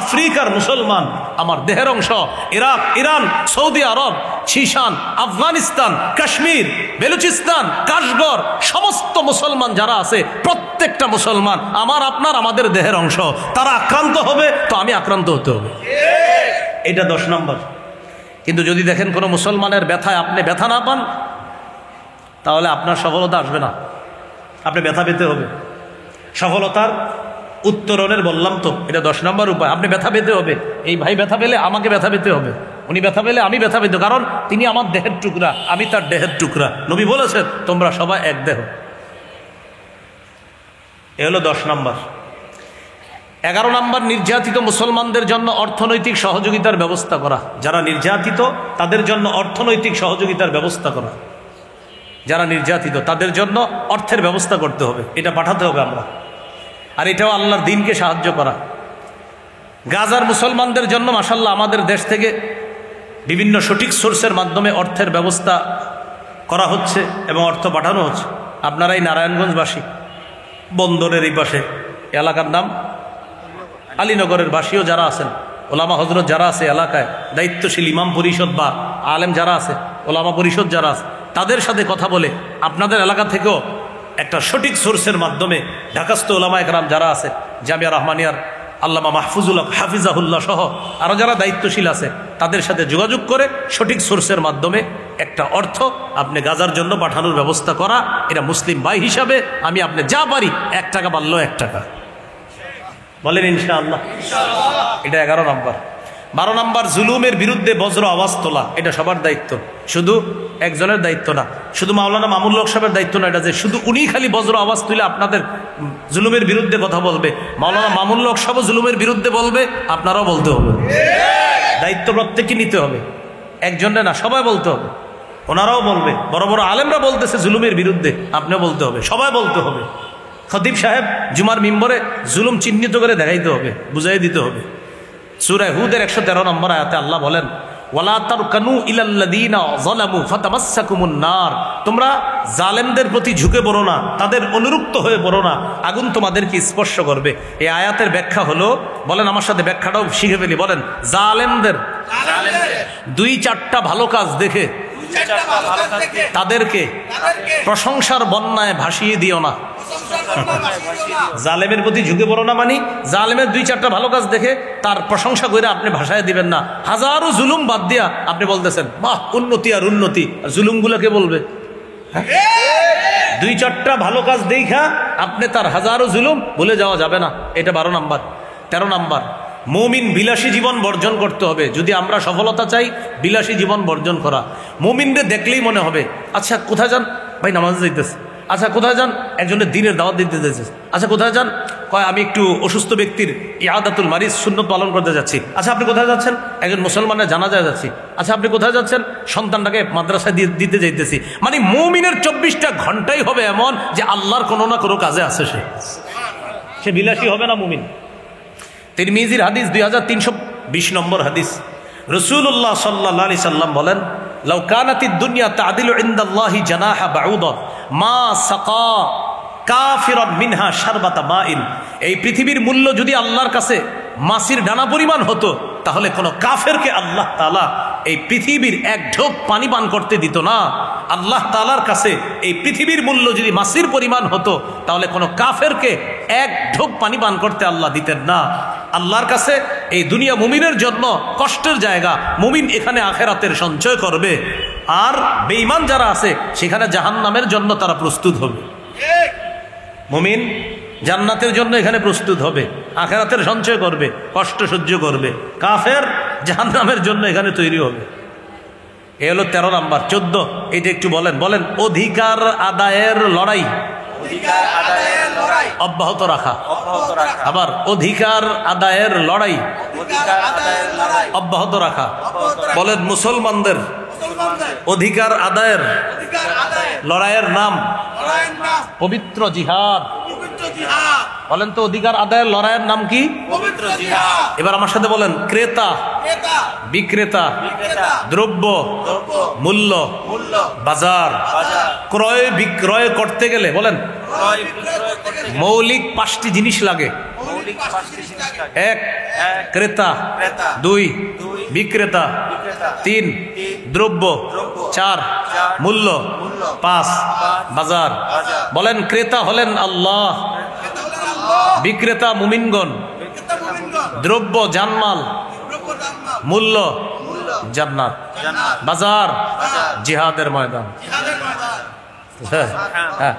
আফ্রিকার মুসলমান আমার দেহের অংশ, ইরাক, ইরান, সৌদি আরব, শিশান, আফগানিস্তান, কাশ্মীর, বেলুচিস্তান, কাশগড়, সমস্ত মুসলমান যারা আছে প্রত্যেকটা মুসলমান আমার, আপনার, আমাদের দেহের অংশ। তারা আক্রান্ত হবে তো আমি আক্রান্ত হতে হবে। এটা 10 নম্বর। কিন্তু যদি দেখেন কোনো মুসলমানের ব্যথায় আপনি ব্যথা না পান, তাহলে আপনার সফলতা আসবে না, আপনি ব্যথা পেতে হবে। সফলতার উত্তরণের বললাম তো, এটা 10 নম্বর উপায়। আপনি ব্যথা পেতে হবে, এই ভাই ব্যথা পেলে আমাকে ব্যথা পেতে হবে, উনি ব্যথা পেলে আমি ব্যথা পেতে, কারণ তিনি আমার দেহের টুকরা, আমি তার দেহের টুকরা। নবী বলেছেন তোমরা সবাই এক দেহ। এ হলো 10 নম্বর। 11 নম্বর, নির্যাতিত মুসলমানদের জন্য অর্থনৈতিক সহযোগিতার ব্যবস্থা করা। যারা নির্যাতিত তাদের জন্য অর্থনৈতিক সহযোগিতার ব্যবস্থা করা। যারা নির্যাতিত তাদের জন্য অর্থের ব্যবস্থা করতে হবে, এটা পাঠাতে হবে আমরা। আর এটাও আল্লাহর দ্বীনকে সাহায্য করা। গাজার মুসলমানদের জন্য মাশাআল্লাহ আমাদের দেশ থেকে বিভিন্ন সঠিক সোর্সের মাধ্যমে অর্থের ব্যবস্থা করা হচ্ছে এবং অর্থ পাঠানো হচ্ছে। আপনারা এই নারায়ণগঞ্জবাসী, বন্দরের এই পাশে এলাকার নাম আলীনগরের বাসীও যারা আছেন, ওলামা হজরত যারা আছে এলাকায়, দায়িত্বশীল ইমাম পরিষদ বা আলেম যারা আছে, ওলামা পরিষদ যারা আছে, তাদের সাথে কথা বলে আপনাদের এলাকা থেকেও একটা সঠিক সোর্সের মাধ্যমে ঢাকাস্থ ওলামা একরাম যারা আছে, জামিয়া রহমানিয়ার আল্লামা মাহফুজুল হক হাফিজাহুল্লাহ সহ আরও যারা দায়িত্বশীল আছে, তাদের সাথে যোগাযোগ করে সঠিক সোর্সের মাধ্যমে একটা অর্থ আপনি গাজার জন্য পাঠানোর ব্যবস্থা করা। এটা মুসলিম ভাই হিসাবে আমি আপনি যা পারি, 1 টাকা পারলেও 1 টাকা বলেন ইনশাআল্লাহ। এটা 11 নম্বর। 12 নম্বর, জুলুমের বিরুদ্ধে বজ্র আওয়াজ তোলা। এটা সবার দায়িত্ব, শুধু একজনের দায়িত্ব না, শুধু মাওলানা মামুনুল হক সাহেবের দায়িত্ব না এটা যে শুধু উনি খালি বজ্র আওয়াজ তুলে আপনাদের জুলুমের বিরুদ্ধে কথা বলবে। মাওলানা মামুনুল হক সাহেব জুলুমের বিরুদ্ধে বলবে, আপনারাও বলতে হবে। দায়িত্ব প্রত্যেককে নিতে হবে, একজনের না, সবাই বলতে হবে। ওনারাও বলবে, বড় বড় আলেমরা বলতেছে জুলুমের বিরুদ্ধে, আপনিও বলতে হবে, সবাই বলতে হবে। খতিব সাহেব জুমার মিম্বরে জুলুম চিহ্নিত করে দেখাইতে হবে, বুঝাই দিতে হবে। সূরা হুদের 113 নম্বর আয়াতে আল্লাহ বলেন, ওয়ালা তারকানু ইলাল্লাযীনা যালামু ফাতামাসসাকুমুন নার, তোমরা জালেমদের প্রতি ঝুঁকে পড়ো না, তাদের অনুরক্ত হয়ে পড়ো না, আগুন তোমাদেরকে স্পর্শ করবে। এই আয়াতের ব্যাখ্যা হলো, বলেন আমার সাথে ব্যাখ্যাটাও শিখে ফেলি, বলেন জালেমদের 2-4টা ভালো কাজ দেখে তাদেরকে প্রশংসার বন্যায় ভাসিয়ে দিও না। জালেমের প্রতি ঝুঁকে পড়ো না মানে জালেমের 2-4টা ভালো কাজ দেখে তার প্রশংসা করে আপনি ভাষায় দিবেন না। হাজারো জুলুম বাদ দিয়া আপনি বলতেছেন বাহ উন্নতি আর উন্নতি, আর জুলুমগুলো কে বলবে? 2-4টা ভালো কাজ দেখা আপনি তার হাজারো জুলুম ভুলে যাওয়া যাবে না। এটা 12 নম্বর। 13 নম্বর, মুমিন বিলাসী জীবন বর্জন করতে হবে। যদি আমরা সফলতা চাই, বিলাসী জীবন বর্জন করা। মুমিনকে দেখলেই মনে হবে, আচ্ছা কোথায় যান ভাই, নামাজ যাইতেছে। আচ্ছা কোথায় যান, একজনের দিনের দাওয়াত দিতে যাচ্ছে। আচ্ছা কোথায় যান, কয় আমি একটু অসুস্থ ব্যক্তির ইয়াদাতুল মারিজ সুন্নত পালন করতে যাচ্ছি। আচ্ছা আপনি কোথায় যাচ্ছেন, একজন মুসলমানের জানাজায় যাচ্ছি। আচ্ছা আপনি কোথায় যাচ্ছেন, সন্তানটাকে মাদ্রাসায় দিতে যাইতেছি। মানে মুমিনের 24টা ঘন্টাই হবে এমন যে আল্লাহর কোনো না কোনো কাজে আছে, সে বিলাসী হবে না মুমিন। তিরমিজির হাদিস 2320 নম্বর হাদিস, রাসূলুল্লাহ সাল্লাল্লাহু আলাইহি সাল্লাম বলেন, লাউ কানাতিদ দুনিয়া তা'দিলু ইনদাল্লাহি জানাহা বাউদা মা সাকা কাফিরান মিনহা শারবাতা মাইন। এই পৃথিবীর মূল্য যদি আল্লাহর কাছে মাছির ডানা পরিমাণ হতো, তাহলে কোনো কাফেরকে আল্লাহ তাআলা এই পৃথিবীর এক ঢোক পানি পান করতে দিত না। আল্লাহ তাআলার কাছে এই পৃথিবীর মূল্য যদি মাছির পরিমাণ হতো, তাহলে কোনো কাফেরকে এক ঢোক পানি পান করতে আল্লাহ দিতেন না। আল্লাহর কাছে এই দুনিয়া মুমিনের জন্য কষ্টের জায়গা। মুমিন এখানে আখেরাতের সঞ্চয় করবে, আর বেঈমান যারা আছে সেখানে জাহান্নামের জন্য তারা প্রস্তুত হবে। মুমিন জান্নাতের জন্য এখানে প্রস্তুত হবে, আখেরাতের সঞ্চয় করবে, কষ্ট সহ্য করবে। কাফের জাহান্নামের জন্য এখানে তৈরি হবে। এ হলো 13 নাম্বার। 14 এটা একটু বলেন। অধিকার আদায়ের লড়াই অব্যাহত রাখা। আবার অধিকার আদায়ের লড়াই অব্যাহত রাখা। বলেন মুসলমানদের অধিকার আদায়ের লড়াইয়ের নাম পবিত্র জিহাদ। বলেন তো অধিকার আদায়ের লড়াইয়ের নাম কি? পবিত্র জিহাদ। এবার আমার সাথে বলেন, ক্রেতা বিক্রেতা, দ্রব্য মূল্য বাজার, ক্রয় বিক্রয় করতে গেলে বলেন মৌলিক 5টি জিনিস লাগে। 1 ক্রেতা, 2 বিক্রেতা, 3 দ্রব্য, 4 মূল্য, 5 বাজার। বলেন ক্রেতা হলেন আল্লাহ, বিক্রেতা মুমিনগণ, দ্রব্য জানমাল, মূল্য জান্নাত, বাজার জিহাদের ময়দান। হ্যাঁ,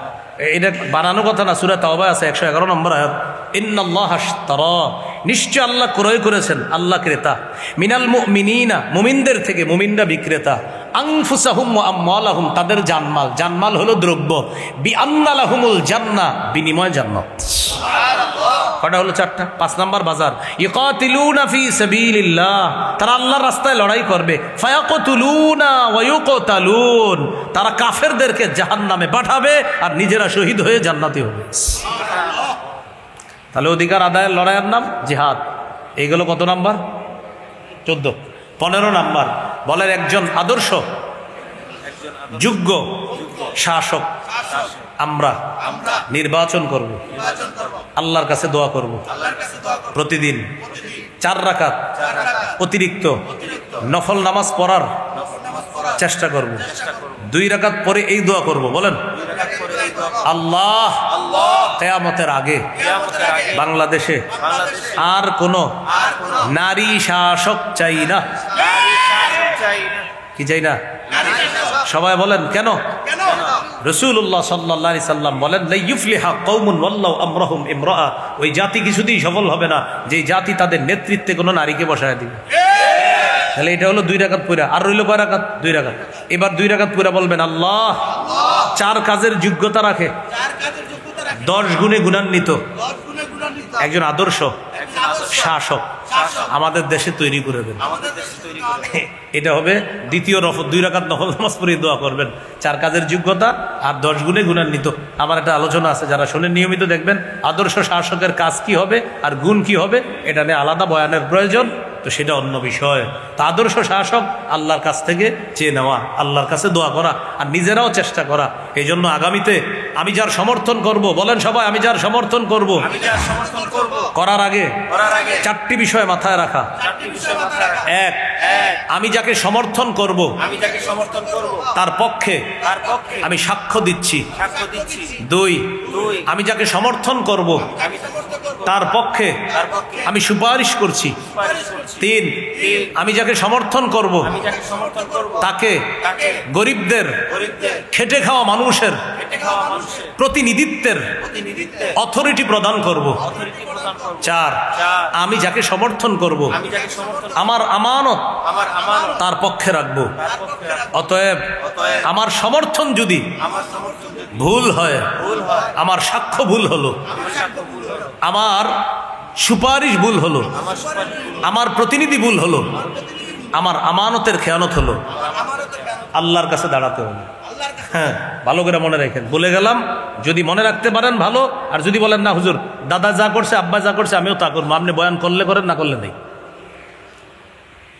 এটা বানানো কথা না, সূরা তাওবা আছে 111 নম্বর আয়াত। ইন্নাল্লাহা আশতারা, নিশ্চয় আল্লাহ ক্রয় করেছেন, আল্লাহ ক্রেতা, মিনাল মুমিনিনা মুমিনদের থেকে, মুমিনরা বিক্রেতা, আনফুসাহুম ওয়া আমওয়ালাহুম তাদের জানমাল, জানমাল হলো দ্রব্য, বিআন্না লাহুমুল জান্নাহ বিনিময় জান্নাত। কটা হলো? 4টা। 5 নাম্বার বাজার। ইকাতিলুনা ফি সাবিলিল্লাহ, তারা আল্লাহর রাস্তায় লড়াই করবে। ফায়াকতুলুনা ওয়া ইউকতালুন, তারা কাফেরদেরকে জাহান্নামে পাঠাবে আর নিজেরা শহীদ হয়ে জান্নাতি হবে। তাহলে অধিকার আদায়ের লড়াইয়ের নাম জিহাদ। এইগুলো কত নাম্বার? 14। 15 নাম্বার। বলেন একজন আদর্শ যোগ্য শাসক আমরা নির্বাচন করব, আল্লাহর কাছে দোয়া করব প্রতিদিন 4 রাকাত অতিরিক্ত নফল নামাজ পড়ার চেষ্টা করব। 2 রাকাত পরে এই দোয়া করব। বলেন আল্লাহ কিয়ামতের আগে বাংলাদেশে আর কোনো নারী শাসক চাই না। কি চাই না? সবাই বলেন কেন? রাসূলুল্লাহ সাল্লাল্লাহু আলাইহি সাল্লাম বলেন, লা ইউফলিহা কওমুন ওয়াল্লাহু আমরাহুম ইমরাআ, ওই জাতি কিছুতেই সফল হবে না যে জাতি তাদের নেতৃত্বে কোনো নারীকে বসায় দিবে। তাহলে এটা হলো 2 রাকাত পুরা। আর রইল কয় রাকাত? 2 রাকাত। এবার 2 রাকাত পুরা বলবেন আল্লাহ 4 কাজের যোগ্যতা রাখে, 10 গুণে গুণান্বিত একজন আদর্শ শাসক আমাদের দেশে তৈরি করে দেন। এটা হবে দ্বিতীয় 2 রাকাত নফল নামাজ পড়ে দোয়া করবেন, 4 কাজের যোগ্যতা আর 10 গুণে গুণান্বিত। আমার একটা আলোচনা আছে, যারা শুনে নিয়মিত দেখবেন আদর্শ শাসকের কাজ কি হবে আর গুণ কি হবে, এটা নিয়ে আলাদা বয়ানের প্রয়োজন, তো সেটা অন্য বিষয়। তা আদর্শ শাসক আল্লাহর কাছ থেকে চেয়ে নেওয়া, আল্লাহর কাছে দোয়া করা আর নিজেরাও চেষ্টা করা। এই জন্য আগামীতে আমি যার সমর্থন করব, বলেন সবাই আমি যার সমর্থন করব, করার আগে 4টি বিষয় মাথায় রাখা। 1, আমি যাকে সমর্থন করব তার পক্ষে আমি সাক্ষ্য দিচ্ছি। 2, আমি যাকে সমর্থন করব তার পক্ষে আমি সুপারিশ করছি। 3, আমি যাকে সমর্থন করব তাকে গরিবদের, খেটে খাওয়া মানুষের প্রতিনিধিত্বের অথরিটি প্রদান করব। 4, আমি যাকে সমর্থন করব আমার আমানত তার পক্ষে রাখবো। অতএব আমার সমর্থন যদি ভুল হয়, আমার সাক্ষ্য ভুল হলো, আমার সুপারিশ ভুল হলো, আমার প্রতিনিধি ভুল হলো, আমার আমানতের খেয়ানত হলো, আল্লাহর কাছে দাঁড়াতে হবে। হ্যাঁ, ভালো করে মনে রাখেন। বলে গেলাম, যদি মনে রাখতে পারেন ভালো, আর যদি বলেন না হুজুর দাদা যা করছে, আব্বা যা করছে, আমিও তা করবো, আপনি বয়ান করলে করেন, না করলে নেই।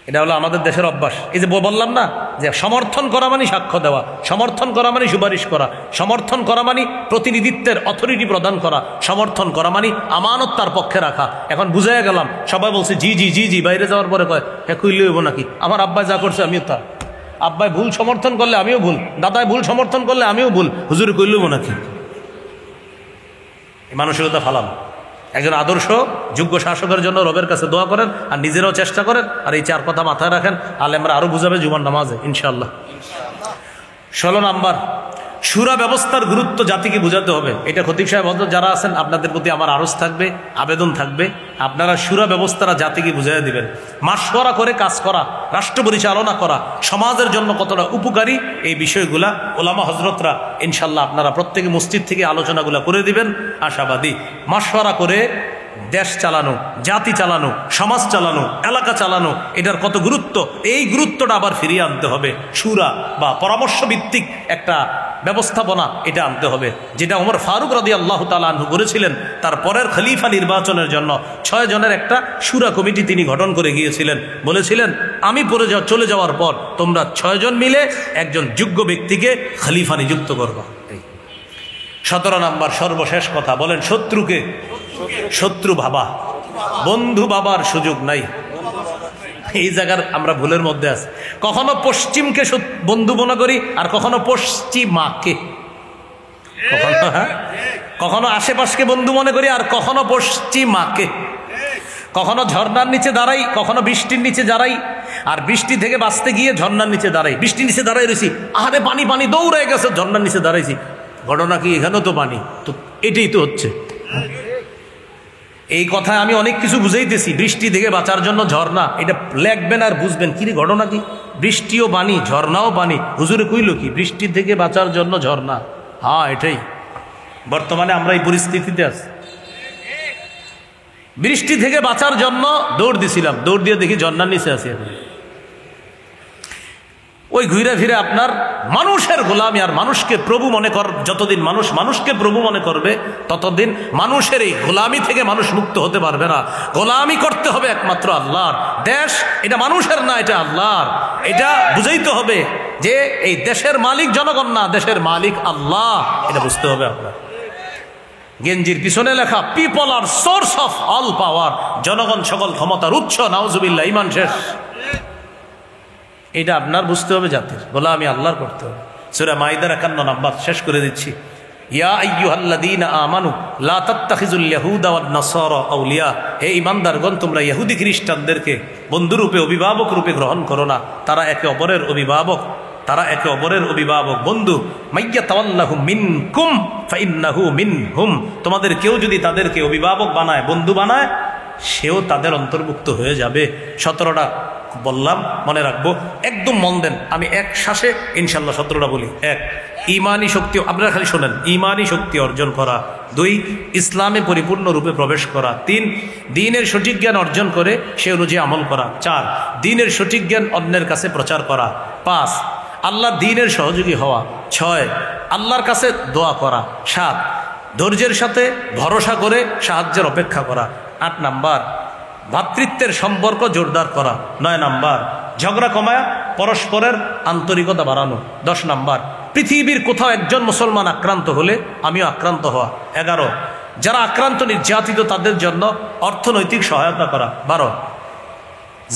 এটা হলো আমাদের দেশের অভ্যাস। এই যে বললাম না যে সমর্থন করা মানে সাক্ষ্য দেওয়া, সমর্থন করা মানে সুপারিশ করা, সমর্থন করা মানে প্রতিনিধিত্বের অথরিটি প্রদান করা, সমর্থন করা মানে আমানত তার পক্ষে রাখা। এখন বুঝাইয়া গেলাম, সবাই বলছে জি জি জি জি, বাইরে যাওয়ার পরে কয় হ্যাঁ কইলে হইব নাকি, আমার আব্বাই যা করছে আমিও তা, আব্বাই ভুল সমর্থন করলে আমিও ভুল, দাদায় ভুল সমর্থন করলে আমিও ভুল, হুজুরে কইলে হইব নাকি? এই মানসিকতা ফালাম। একজন আদর্শ যোগ্য শাসকের জন্য রবের কাছে দোয়া করেন, আর নিজেরাও চেষ্টা করেন, আর এই 4 কথা মাথায় রাখেন। আলেমরা আরো বুঝাবে জুমার নামাজে ইনশাআল্লাহ। 16 নাম্বার, শুরা ব্যবস্থার গুরুত্ব জাতিকে বুঝাতে হবে। এটা খতিব সাহেব হযরত যারা আছেন, আপনাদের প্রতি আমার আরজ থাকবে, আবেদন থাকবে, আপনারা শুরা ব্যবস্থারা জাতিকে বুঝাইয়া দিবেন। মাশওয়ারা করে কাজ করা, রাষ্ট্র পরিচালনা করা সমাজের জন্য কতটা উপকারী, এই বিষয়গুলা ওলামা হজরতরা ইনশাল্লাহ আপনারা প্রত্যেকে মসজিদ থেকে আলোচনাগুলো করে দিবেন, আশাবাদী। মাশওয়ারা করে দেশ চালানো, জাতি চালানো, সমাজ চালানো, এলাকা চালানো, এটার কত গুরুত্ব, এই গুরুত্বটা আবার ফিরিয়ে আনতে হবে। শুরা বা পরামর্শ ভিত্তিক একটা ব্যবস্থাপনা এটা আনতে হবে, যেটা ওমর ফারুক রাদিয়াল্লাহু তাআলা আনহু করেছিলেন। তার পরের খলিফা নির্বাচনের জন্য 6 জনের একটা শুরা কমিটি তিনি গঠন করে গিয়েছিলেন। বলেছিলেন, আমি চলে যাওয়ার পর তোমরা 6 জন মিলে একজন যোগ্য ব্যক্তিকে খলিফা নিযুক্ত করবা। 17 নাম্বার, সর্বশেষ কথা, বলেন শত্রুকে শত্রু ভাবা, বন্ধু ভাবার সুযোগ নাই। এই জায়গার আমরা ভুলের মধ্যে আছি। কখনো পশ্চিমকে বন্ধু মনে করি, আর কখনো পশ্চিমাকে, কখনো আশেপাশকে বন্ধু মনে করি, আর কখনো পশ্চিমাকে। কখনো ঝর্ণার নিচে দাঁড়াই, কখনো বৃষ্টির নিচে দাঁড়াই, আর বৃষ্টি থেকে বাঁচতে গিয়ে ঝর্ণার নিচে দাঁড়াই। বৃষ্টির নিচে দাঁড়াই রয়েছি, আরে পানি পানি দৌড়ে গেছে, ঝর্ণার নিচে দাঁড়াইছি, ঘটনা কি এখানেও তো পানি, তো এটাই তো হচ্ছে। এই কথায় আমি অনেক কিছু বুঝাইতেছি, বৃষ্টি থেকে বাঁচার জন্য ঝর্ণা, এটা লেখবেন আর বুঝবেন কি ঘটনা কি। বৃষ্টিও পানি, ঝর্ণাও পানি, হুজুরে কইল কি বৃষ্টি থেকে বাঁচার জন্য ঝর্ণা। হ্যাঁ, এটাই বর্তমানে আমরা এই পরিস্থিতিতে আছি। বৃষ্টি থেকে বাঁচার জন্য দৌড় দিছিলাম, দৌড় দিয়ে দেখি ঝর্ণার নিচে আছি এখন। ওই ঘুরে ফিরে আপনার মানুষের গোলামি, আর মানুষকে প্রভু মনে কর, যতদিন মানুষ মানুষকে প্রভু মনে করবে ততদিন মানুষের এই গোলামি থেকে মানুষ মুক্ত হতে পারবে না। গোলামি করতে হবে একমাত্র আল্লাহর। দেশ এটা মানুষের না, এটা আল্লাহর। এটা বুঝাইতে হবে যে এই দেশের মালিক জনগণ না, দেশের মালিক আল্লাহ, এটা বুঝতে হবে আপনার। গেঞ্জির পিছনে লেখা people are source of all power, জনগণ সকল ক্ষমতার উৎস, নাউজুবিল্লাহ, ঈমান শেষ। এটা আপনার বুঝতে হবে, জাতির গোলামি আল্লাহর করতে হবে। সূরা মাইদার 51 নাম্বার, শেষ করে দিচ্ছি। ইয়া আইয়ুহাল্লাযীনা আমানু লা তাত্তাখিযুল ইয়াহুদা ওয়ান নাসারা আউলিয়া, হে ঈমানদারগণ, তোমরা ইহুদি খ্রিস্টানদেরকে বন্ধুরূপে, অভিভাবক রূপে গ্রহণ করো না। তারা একে অপরের অভিভাবক, তারা একে অপরের অভিভাবক, বন্ধু। মাইয়া তাওয়াল্লাহু মিনকুম ফাইন্নাহু মিনহুম, তোমাদের কেউ যদি তাদেরকে অভিভাবক বানায়, বন্ধু বানায়, সেও তাদের অন্তর্ভুক্ত হয়ে যাবে। 17টা বললাম, মনে রাখবো, একদম মন দেন। আমি এক শ্বাসে ইনশাল্লাহ 17টা বলি। 1, ইমানি শক্তি, আপনারা খালি শোনেন, ইমানি শক্তি অর্জন করা। 2, ইসলামে পরিপূর্ণরূপে প্রবেশ করা। 3, দ্বীনের সঠিক জ্ঞান অর্জন করে সে অনুযায়ী আমল করা। 4, দ্বীনের সঠিক জ্ঞান অন্যের কাছে প্রচার করা। 5, আল্লাহর দ্বীনের সহযোগী হওয়া। 6, আল্লাহর কাছে দোয়া করা। 7, ধৈর্যের সাথে ভরসা করে সাহায্যের অপেক্ষা করা। 8 নাম্বার, ভ্রাতৃত্বের সম্পর্ক জোরদার করা। 9 নাম্বার, ঝগড়া কমায় পরস্পরের আন্তরিকতা বাড়ানো। 10 নাম্বার, পৃথিবীর কোথাও একজন মুসলমান আক্রান্ত হলে আমিও আক্রান্ত হওয়া। 11, যারা আক্রান্ত নির্যাতিত তাদের জন্য অর্থনৈতিক সহায়তা করা। 12,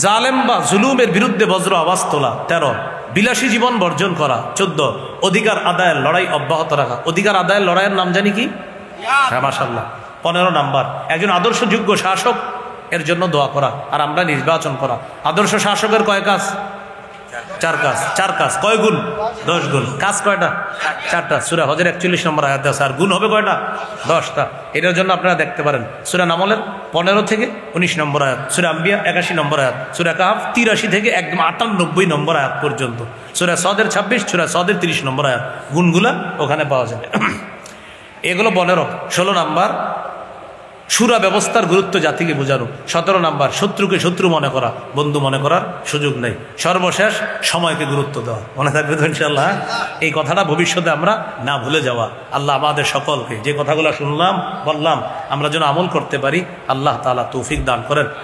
জালেম বা জুলুমের বিরুদ্ধে বজ্র আওয়াজ তোলা। 13, বিলাসী জীবন বর্জন করা। 14, অধিকার আদায়ের লড়াই অব্যাহত রাখা। অধিকার আদায়ের লড়াইয়ের নাম জানি কি? হ্যাঁ, মাশাআল্লাহ। 15 নাম্বার একজন আদর্শযোগ্য শাসক এর জন্য দোয়া করা, আর আমরা নির্বাচন করা। আদর্শ শাসকের কয় কাজ? 4 কাজ। 4 কাজ কয় গুণ? 10 গুণ। কাজ কয়টা? 4টা। সূরা হজের 41 নম্বর আয়াতে আছে। আর গুণ হবে কয়টা? 10টা। এটার জন্য আপনারা দেখতে পারেন সূরা নামলের 15 থেকে 19 নম্বর আয়াত, সূরা আম্বিয়া 81 নম্বর আয়াত, সূরা কাহফ 83 থেকে একদম 98 নম্বর আয়াত পর্যন্ত, সূরা সদের 26, সূরা সদের 30 নম্বর আয়াত, গুণগুলা ওখানে পাওয়া যাবে। এগুলো 15। 16 নাম্বার সুরা ব্যবস্থার গুরুত্ব জাতিকে বোঝানো। 17 নাম্বার শত্রুকে শত্রু মনে করা, বন্ধু মনে করার সুযোগ নেই। সর্বশেষ সময়কে গুরুত্ব দেওয়া। মনে থাকবে তো ইনশাআল্লাহ? এই কথাটা ভবিষ্যতে আমরা না ভুলে যাওয়া। আল্লাহ আমাদের সকলকে যে কথাগুলো শুনলাম বললাম আমরা যেন আমল করতে পারি, আল্লাহ তাআলা তৌফিক দান করেন।